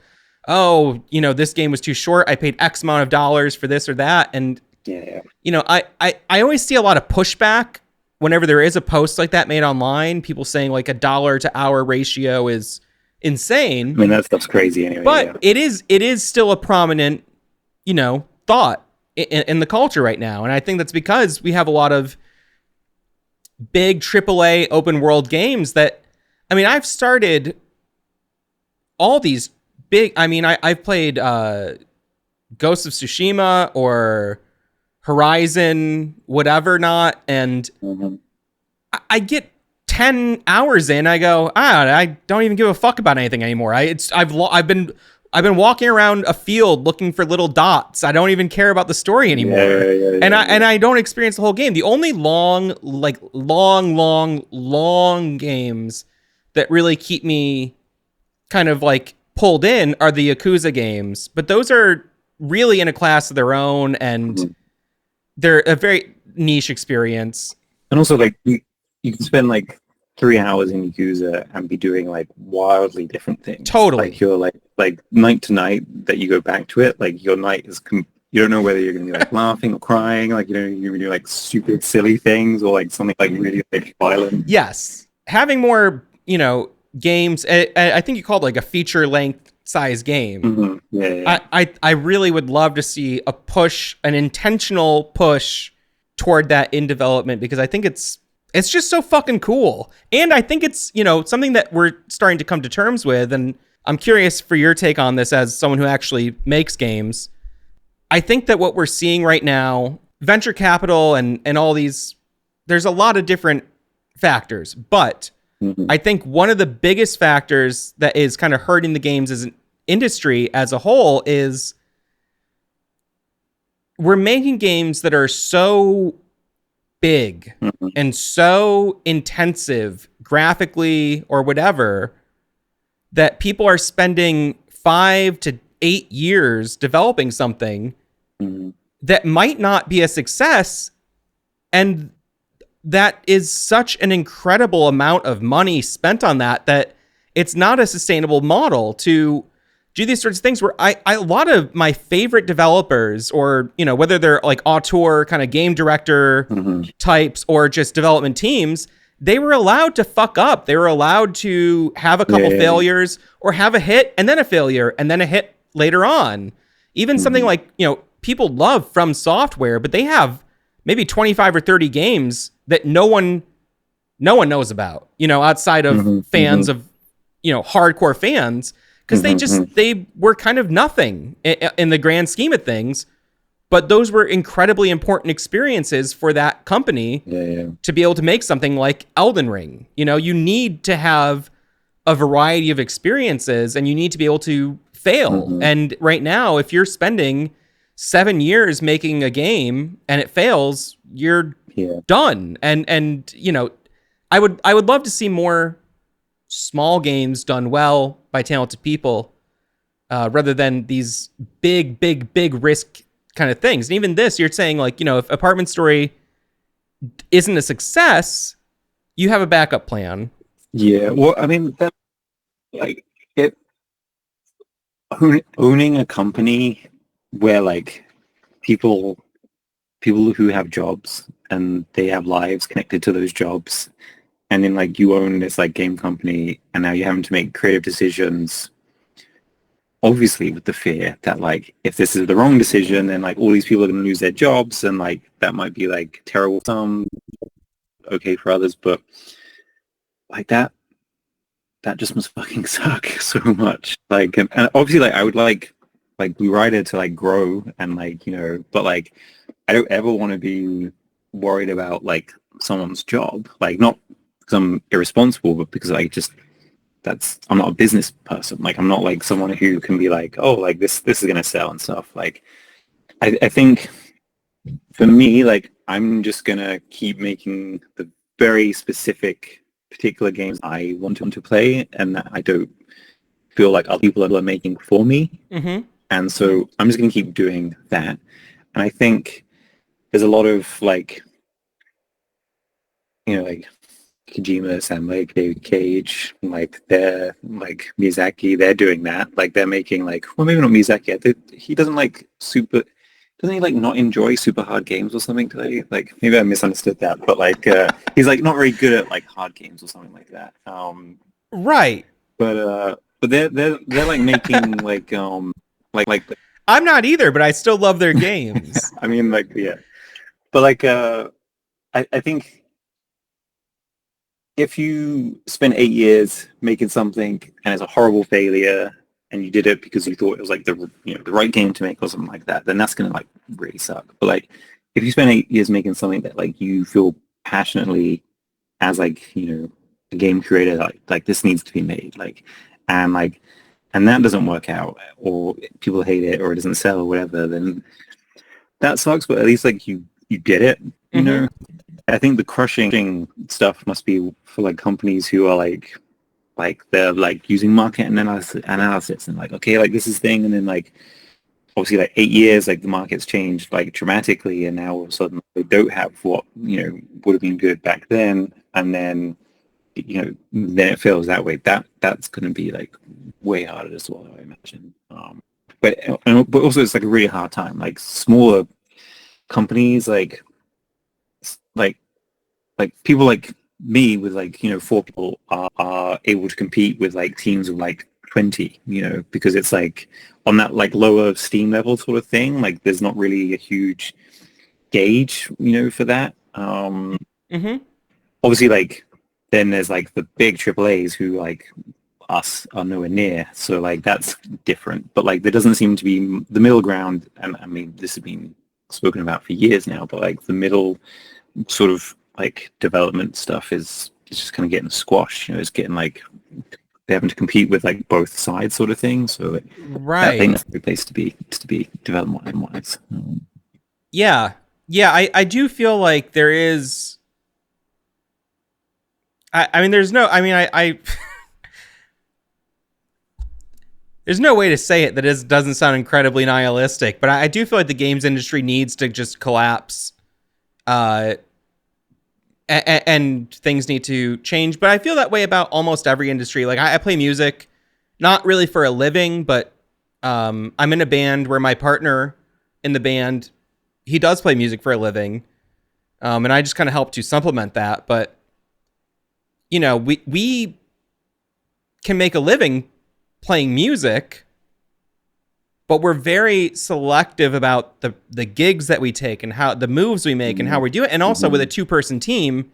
oh, you know, this game was too short. I paid X amount of dollars for this or that. And, you know, I always see a lot of pushback whenever there is a post like that made online, people saying like $1 to hour ratio is insane. I mean, that stuff's crazy anyway. But it is still a prominent, you know, thought in the culture right now. And I think that's because we have a lot of big AAA open world games that, I mean, I've started all these big, I mean, I've played Ghost of Tsushima or Horizon, whatever not, and I get 10 hours in, I go, I don't even give a fuck about anything anymore. I've been walking around a field looking for little dots. I don't even care about the story anymore. And I don't experience the whole game. The only long games that really keep me kind of like pulled in are the Yakuza games, but those are really in a class of their own, and they're a very niche experience. And also, like, you can spend like 3 hours in Yakuza and be doing like wildly different things. Totally. Like you're like night to night that you go back to it. Like your night is, you don't know whether you're going to be like laughing or crying. Like, you know, you're going to do like stupid, silly things or like something like really like violent. Yes. Having more, you know, games, I think you called it like a feature length size game. Yeah. I really would love to see a push, an intentional push toward that in development, because I think it's just so fucking cool. And I think it's, you know, something that we're starting to come to terms with. And I'm curious for your take on this as someone who actually makes games. I think that what we're seeing right now, venture capital and all these, there's a lot of different factors, but I think one of the biggest factors that is kind of hurting the games as an industry as a whole is we're making games that are so big and so intensive graphically or whatever that people are spending 5 to 8 years developing something that might not be a success, and that is such an incredible amount of money spent on that it's not a sustainable model to do these sorts of things. Where a lot of my favorite developers, or, you know, whether they're like auteur kind of game director types or just development teams, they were allowed to fuck up. They were allowed to have a couple failures or have a hit and then a failure and then a hit later on. Even something like, you know, people love From Software, but they have maybe 25 or 30 games that no one knows about, you know, outside of fans of, you know, hardcore fans, because they were kind of nothing in the grand scheme of things. but those were incredibly important experiences for that company to be able to make something like Elden Ring. You know, you need to have a variety of experiences and you need to be able to fail. And right now, if you're spending 7 years making a game and it fails, you're done. And you know, I would love to see more small games done well by talented people, rather than these big risk kind of things. And even this, you're saying like, you know, if Apartment Story isn't a success, you have a backup plan. Yeah, well, I mean, that, like, it owning a company where like people who have jobs and they have lives connected to those jobs, and then like you own this like game company, and now you're having to make creative decisions. Obviously, with the fear that like if this is the wrong decision, then like all these people are going to lose their jobs, and like that might be like terrible for some, okay for others, but like that just must fucking suck so much. Like, and obviously, like I would like Blue Rider to like grow and like, you know, but like I don't ever want to be worried about like someone's job, like not because I'm irresponsible, but because I just I'm not a business person. Like I'm not like someone who can be like, oh, like this is gonna sell and stuff. Like I think for me, like I'm just gonna keep making the very specific particular games I want to play and that I don't feel like other people are making for me. And so I'm just gonna keep doing that. And I think there's a lot of like, you know, like Kojima, Sam Lake, David Cage, like they're like Miyazaki, they're doing that. Like they're making like, well, maybe not Miyazaki. He doesn't like doesn't he like not enjoy super hard games or something today? Like maybe I misunderstood that, but like he's like not very good at like hard games or something like that. Right. But they're like making like I'm not either, but I still love their games. I mean like yeah. But like I think if you spend 8 years making something and it's a horrible failure and you did it because you thought it was like the right game to make or something like that, then that's gonna like really suck. But like if you spend 8 years making something that like you feel passionately as like, you know, a game creator, like this needs to be made, like and that doesn't work out or people hate it or it doesn't sell or whatever, then that sucks. But at least like you did it, you know. I think the crushing stuff must be for like companies who are like they're like using market analysis and like, okay, like this is thing, and then like obviously like 8 years, like the market's changed like dramatically, and now all of a sudden they don't have what, you know, would have been good back then, and then, you know, then it feels that way. That's going to be like way harder to swallow, I imagine. But also it's like a really hard time. Like smaller companies, like people like me with like, you know, 4 people are able to compete with like teams of like 20, you know, because it's like on that like lower steam level sort of thing. Like there's not really a huge gauge, you know, for that. Obviously, like then there's like the big AAAs who like us are nowhere near, so like that's different. But like there doesn't seem to be the middle ground, and I mean this has been spoken about for years now, but like the middle sort of like development stuff is just kind of getting squashed. You know, it's getting like they're having to compete with like both sides sort of thing. So right, I think that's a good place to be development wise. Yeah, I do feel like there is. I mean, there's no. I mean, I there's no way to say it that it doesn't sound incredibly nihilistic, but I do feel like the games industry needs to just collapse. And things need to change. But I feel that way about almost every industry. Like I play music, not really for a living, but I'm in a band where my partner in the band, he does play music for a living. And I just kind of help to supplement that. But, you know, we can make a living playing music, but we're very selective about the gigs that we take and how the moves we make and how we do it. And also with a 2-person team,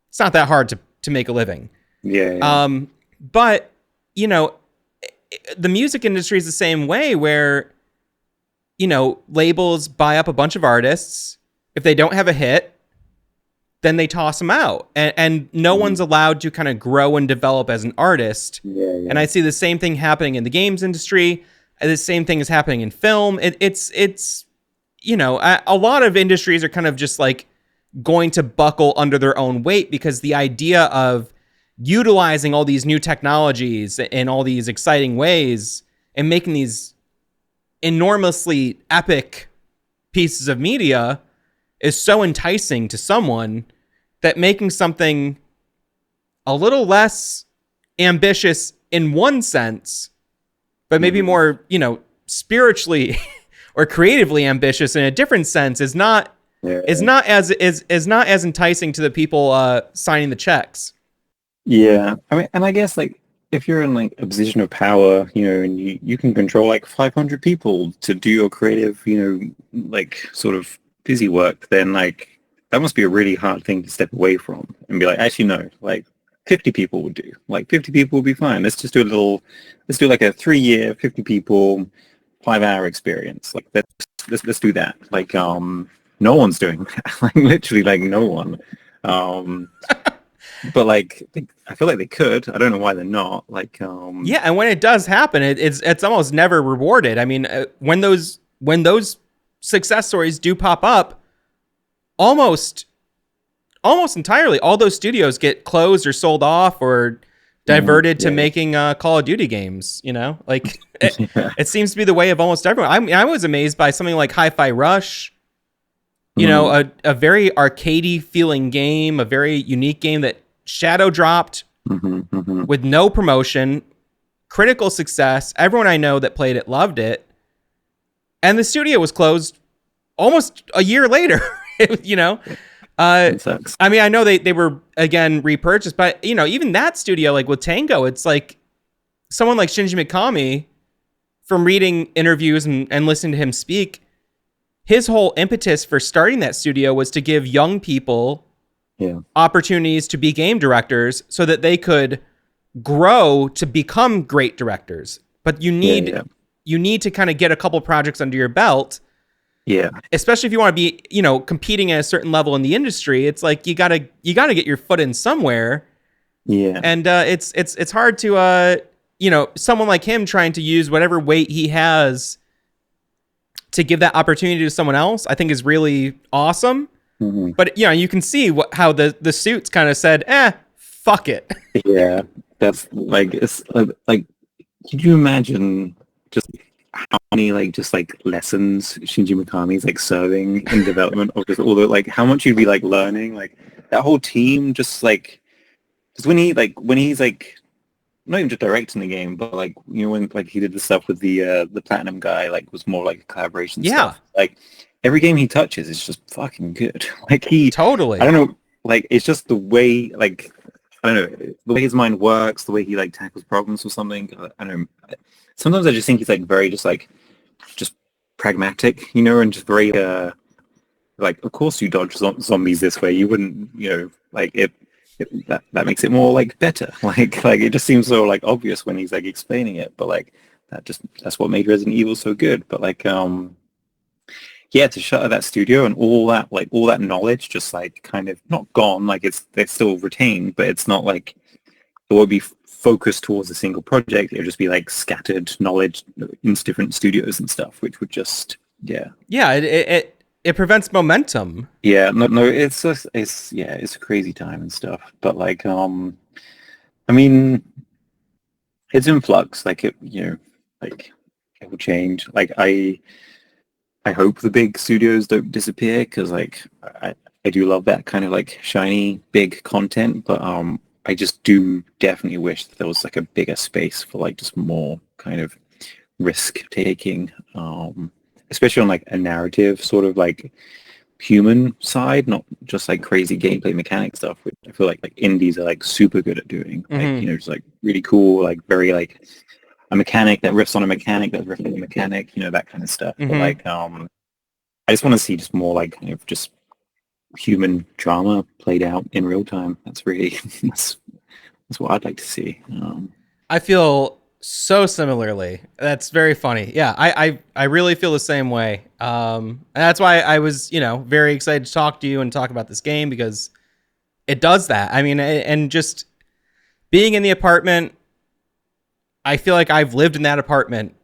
it's not that hard to make a living. Yeah. But, you know, the music industry is the same way, where labels buy up a bunch of artists. If they don't have a hit, then they toss them out. And no one's allowed to kind of grow and develop as an artist. Yeah, And I see the same thing happening in the games industry. And the same thing is happening in film. It's a lot of industries are kind of just like going to buckle under their own weight because the idea of utilizing all these new technologies in all these exciting ways and making these enormously epic pieces of media is so enticing to someone that making something a little less ambitious in one sense, but maybe more, spiritually or creatively ambitious in a different sense is not as enticing to the people signing the checks. Yeah, I mean, and I guess like if you're in like a position of power, and you can control like 500 people to do your creative, like sort of busy work, then like that must be a really hard thing to step away from and be like, actually no, like 50 people would do. Like 50 people would be fine. Let's do like a 3-year, 50 people, 5-hour experience. Like let's do that. Like no one's doing that. Like literally like no one. But like I feel like they could. I don't know why they're not. Like yeah, and when it does happen, it's almost never rewarded. I mean, when those success stories do pop up, almost entirely all those studios get closed or sold off or diverted to making Call of Duty games. Like it seems to be the way of almost everyone. I mean, I was amazed by something like Hi-Fi Rush. A very arcadey feeling game, a very unique game that shadow dropped with no promotion, critical success. Everyone I know that played it loved it. And the studio was closed almost a year later, sucks. I mean, I know they were, again, repurchased, but, even that studio, like with Tango, it's like someone like Shinji Mikami, from reading interviews and listening to him speak, his whole impetus for starting that studio was to give young people opportunities to be game directors so that they could grow to become great directors. But you need to kind of get a couple projects under your belt. Yeah. Especially if you want to be, competing at a certain level in the industry. It's like you gotta get your foot in somewhere. Yeah. And it's hard to someone like him trying to use whatever weight he has to give that opportunity to someone else, I think is really awesome. But you can see how the suits kind of said, fuck it. Yeah, that's like, it's like, could you imagine just how many like just like lessons Shinji Mikami's like serving in development of just all the like how much you'd be like learning, like that whole team just when he's like not even just directing the game, but like when like he did the stuff with the Platinum guy, like was more like a collaboration stuff. Like every game he touches is just fucking good. Like totally. I don't know, like it's just the way like I don't know the way his mind works, the way he like tackles problems or something. I don't know. Sometimes I just think he's like very just pragmatic, and just very like of course you dodge zombies this way. You wouldn't, like that makes it more like better. Like it just seems so like obvious when he's like explaining it, but like that's what made Resident Evil so good. But like to shutter that studio and all that knowledge just like kind of not gone, like they're still retained, but it's not like it would be focused towards a single project. It would just be like scattered knowledge in different studios and stuff, which would just it prevents momentum. No, it's a crazy time and stuff, but like I mean it's in flux, like it like it will change. Like I hope the big studios don't disappear, because like I do love that kind of like shiny big content, but I just do definitely wish that there was like a bigger space for like just more kind of risk taking, especially on like a narrative sort of like human side, not just like crazy gameplay mechanic stuff, which I feel like indies are like super good at doing. Like just like really cool, like very like a mechanic that riffs on a mechanic that riffs on a mechanic, that kind of stuff. But like I just want to see just more like kind of just human drama played out in real time. That's really that's what I'd like to see. I feel So similarly. That's very funny. Yeah, I really feel the same way. And that's why I was, very excited to talk to you and talk about this game because it does that. I mean, and just being in the apartment, I feel like I've lived in that apartment.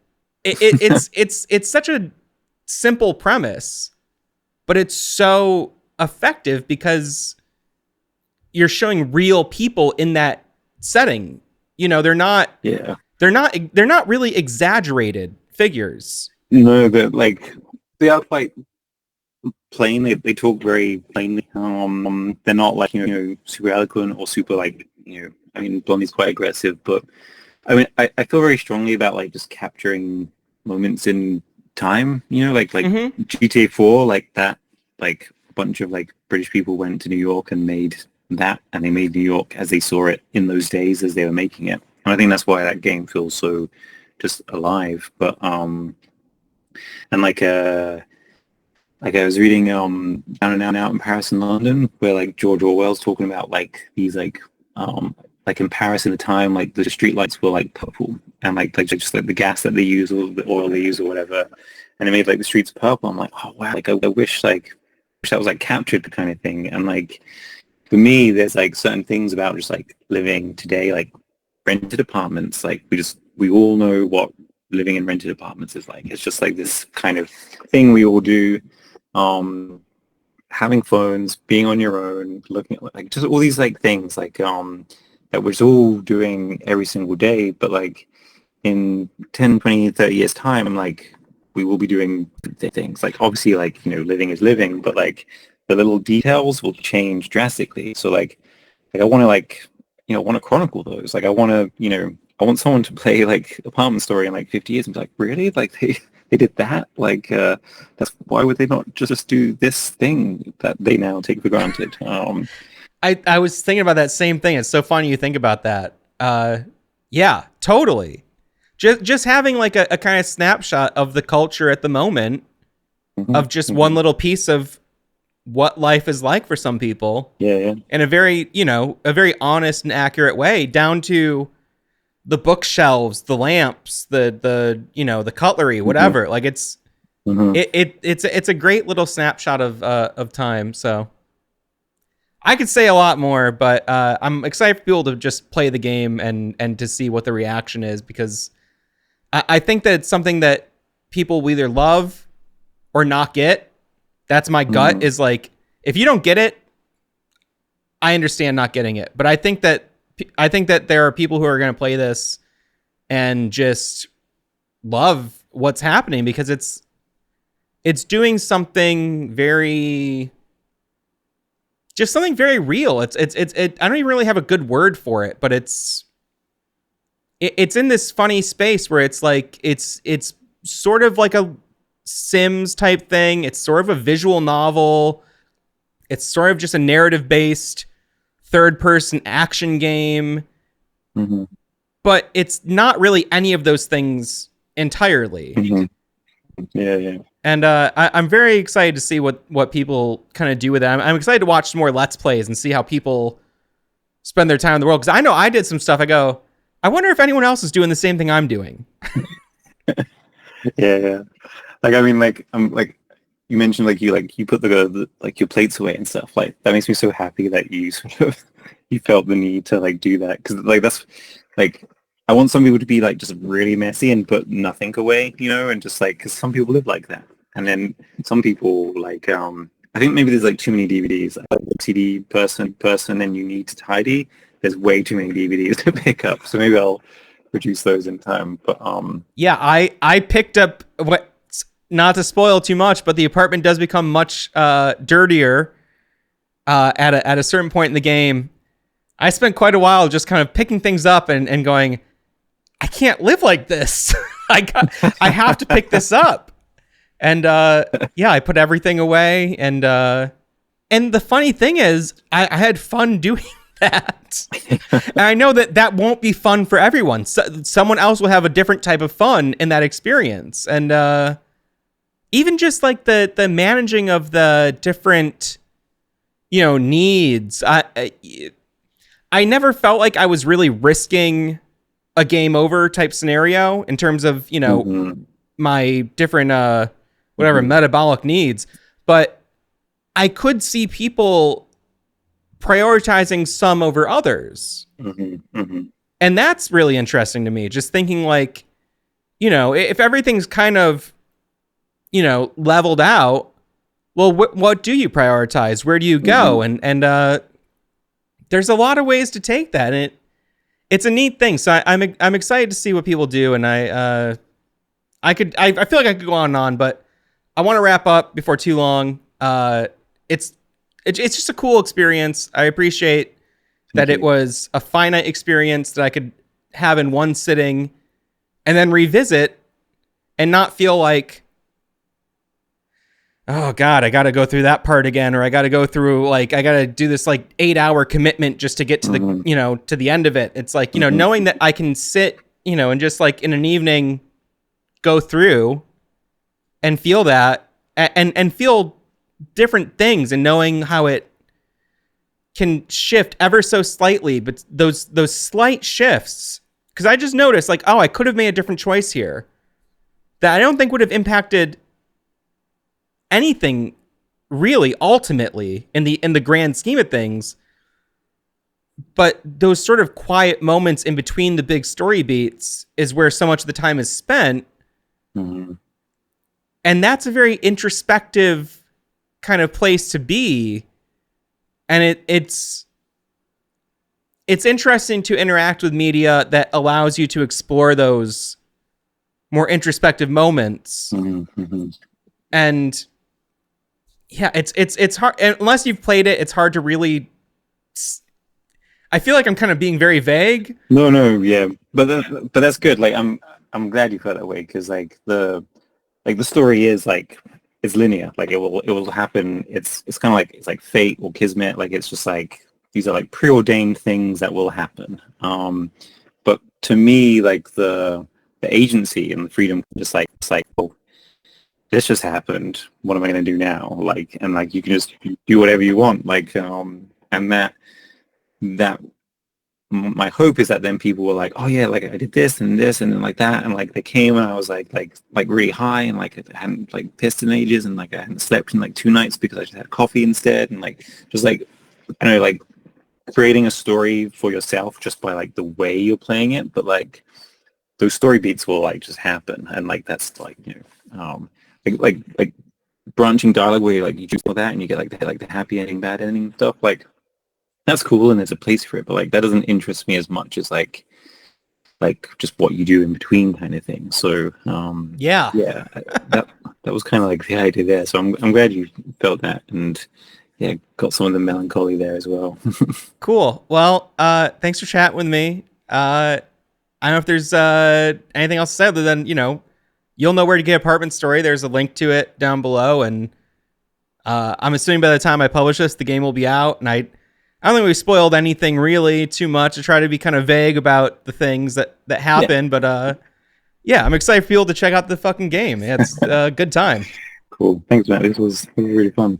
It's such a simple premise, but it's so effective because you're showing real people in that setting. They're not Yeah. they're not really exaggerated figures. No, they are quite plain. They talk very plainly. They're not like super eloquent or super like I mean, Blondie's quite aggressive, but I mean, I feel very strongly about like just capturing moments in time. Like Mm-hmm. GTA 4, like that, like a bunch of like British people went to New York and made that, and they made New York as they saw it in those days as they were making it. And I think that's why that game feels so just alive. But and like I was reading Down and Out in Paris and London, where like George Orwell's talking about like these like in Paris in the time, like the street lights were like purple, and like just like the gas that they use or the oil they use or whatever, and it made like the streets purple. I'm like, oh wow, like I wish that was like captured, the kind of thing. And like for me, there's like certain things about just like living today, like rented apartments. Like we all know what living in rented apartments is like. It's just like this kind of thing we all do. Um, Having phones, being on your own, looking at like just all these like things like that we're all doing every single day, but like in 10, 20, 30 years time, like we will be doing things like obviously like living is living, but like the little details will change drastically. So like I want to want to chronicle those. Like I want someone to play like Apartment Story in like 50 years and be like, really? Like they did that? Like that's why would they not just do this thing that they now take for granted? I was thinking about that same thing. It's so funny you think about that. Yeah, totally. Just having like a kind of snapshot of the culture at the moment Mhm, of just one mhm. little piece of what life is like for some people Yeah, yeah. in a very honest and accurate way, down to the bookshelves, the lamps, the cutlery, Mhm, whatever. Like mhm. it's a great little snapshot of time. So I could say a lot more, but I'm excited for people to just play the game and to see what the reaction is, because I think that it's something that people will either love or not get. That's my gut, Mhm. is like, if you don't get it, I understand not getting it. But I think that there are people who are going to play this and just love what's happening, because it's doing something very, just something very real. I don't even really have a good word for it, but it's in this funny space where it's like it's sort of like a Sims type thing. It's sort of a visual novel. It's sort of just a narrative based third person action game, Mhm. but it's not really any of those things entirely. Mhm. Yeah, yeah. And I'm very excited to see what people kind of do with it. I'm excited to watch some more Let's Plays and see how people spend their time in the world. Because I know I did some stuff. I go, I wonder if anyone else is doing the same thing I'm doing. Yeah, yeah. Like I mean, like you mentioned, like you put the like your plates away and stuff. Like that makes me so happy that you sort of you felt the need to like do that, because like that's like I want some people to be like just really messy and put nothing away, and just like because some people live like that, and then some people like I think maybe there's like too many DVDs. Like CD person, and you need to tidy. There's way too many DVDs to pick up, so maybe I'll reduce those in time. But Yeah, I picked up what, not to spoil too much, but the apartment does become much dirtier at a certain point in the game. I spent quite a while just kind of picking things up and going, I can't live like this. I have to pick this up. And yeah, I put everything away, and the funny thing is, I had fun doing that. And I know that that won't be fun for everyone. Someone else will have a different type of fun in that experience. And even just like the managing of the different, needs. I never felt like I was really risking a game over type scenario in terms of, Mm-hmm. my different whatever Mm-hmm. metabolic needs, but I could see people prioritizing some over others. Mm-hmm. Mm-hmm. And that's really interesting to me. Just thinking like, if everything's kind of, leveled out, well, what do you prioritize? Where do you Mm-hmm. go? And there's a lot of ways to take that, and it's a neat thing. So I'm excited to see what people do, and I feel like I could go on and on, but I want to wrap up before too long. It's it's just a cool experience. I appreciate that Thank it you. was a finite experience that I could have in one sitting and then revisit and not feel like, oh God, I got to go through that part again, or I got to go through like I got to do this like 8 hour commitment just to get to the Mm-hmm. to the end of it. It's like Mm-hmm. knowing that I can sit and just like in an evening go through and feel that and feel different things and knowing how it can shift ever so slightly, but those slight shifts, because I just noticed like, oh, I could have made a different choice here that I don't think would have impacted anything really ultimately in the grand scheme of things. But those sort of quiet moments in between the big story beats is where so much of the time is spent. Mm-hmm. And that's a very introspective kind of place to be. And it's interesting to interact with media that allows you to explore those more introspective moments. Mm-hmm. And yeah, it's hard unless you've played it. It's hard to really. I feel like I'm kind of being very vague. No, no, yeah, but that's good. Like I'm glad you felt that way because the story is like it's linear. Like it will happen. It's kind of like it's like fate or kismet. Like it's just like these are like preordained things that will happen. But to me, like the agency and the freedom, just like it's like, oh, this just happened. What am I going to do now? Like, and like you can just do whatever you want. Like, and that my hope is that then people were like, oh yeah, like I did this and this and then like that, and like they came and I was like really high and like I hadn't like pissed in ages and like I hadn't slept in like 2 nights because I just had coffee instead, and like just like I don't know, like creating a story for yourself just by like the way you're playing it, but like those story beats will like just happen, and like that's like like branching dialogue where like you choose all that and you get like the happy ending, bad ending stuff, like that's cool and there's a place for it, but like that doesn't interest me as much as like just what you do in between kind of thing. So Yeah. yeah, that was kind of like the idea there. So I'm glad you felt that, and yeah, got some of the melancholy there as well. Cool. Well, thanks for chatting with me. I don't know if there's anything else to say other than you'll know where to get Apartment Story. There's a link to it down below, and I'm assuming by the time I publish this, the game will be out. And I don't think we spoiled anything really too much. I try to be kind of vague about the things that Yeah, happen, but yeah, I'm excited for people to check out the fucking game. Yeah, it's a good time. cool. Thanks, Matt. This was really fun.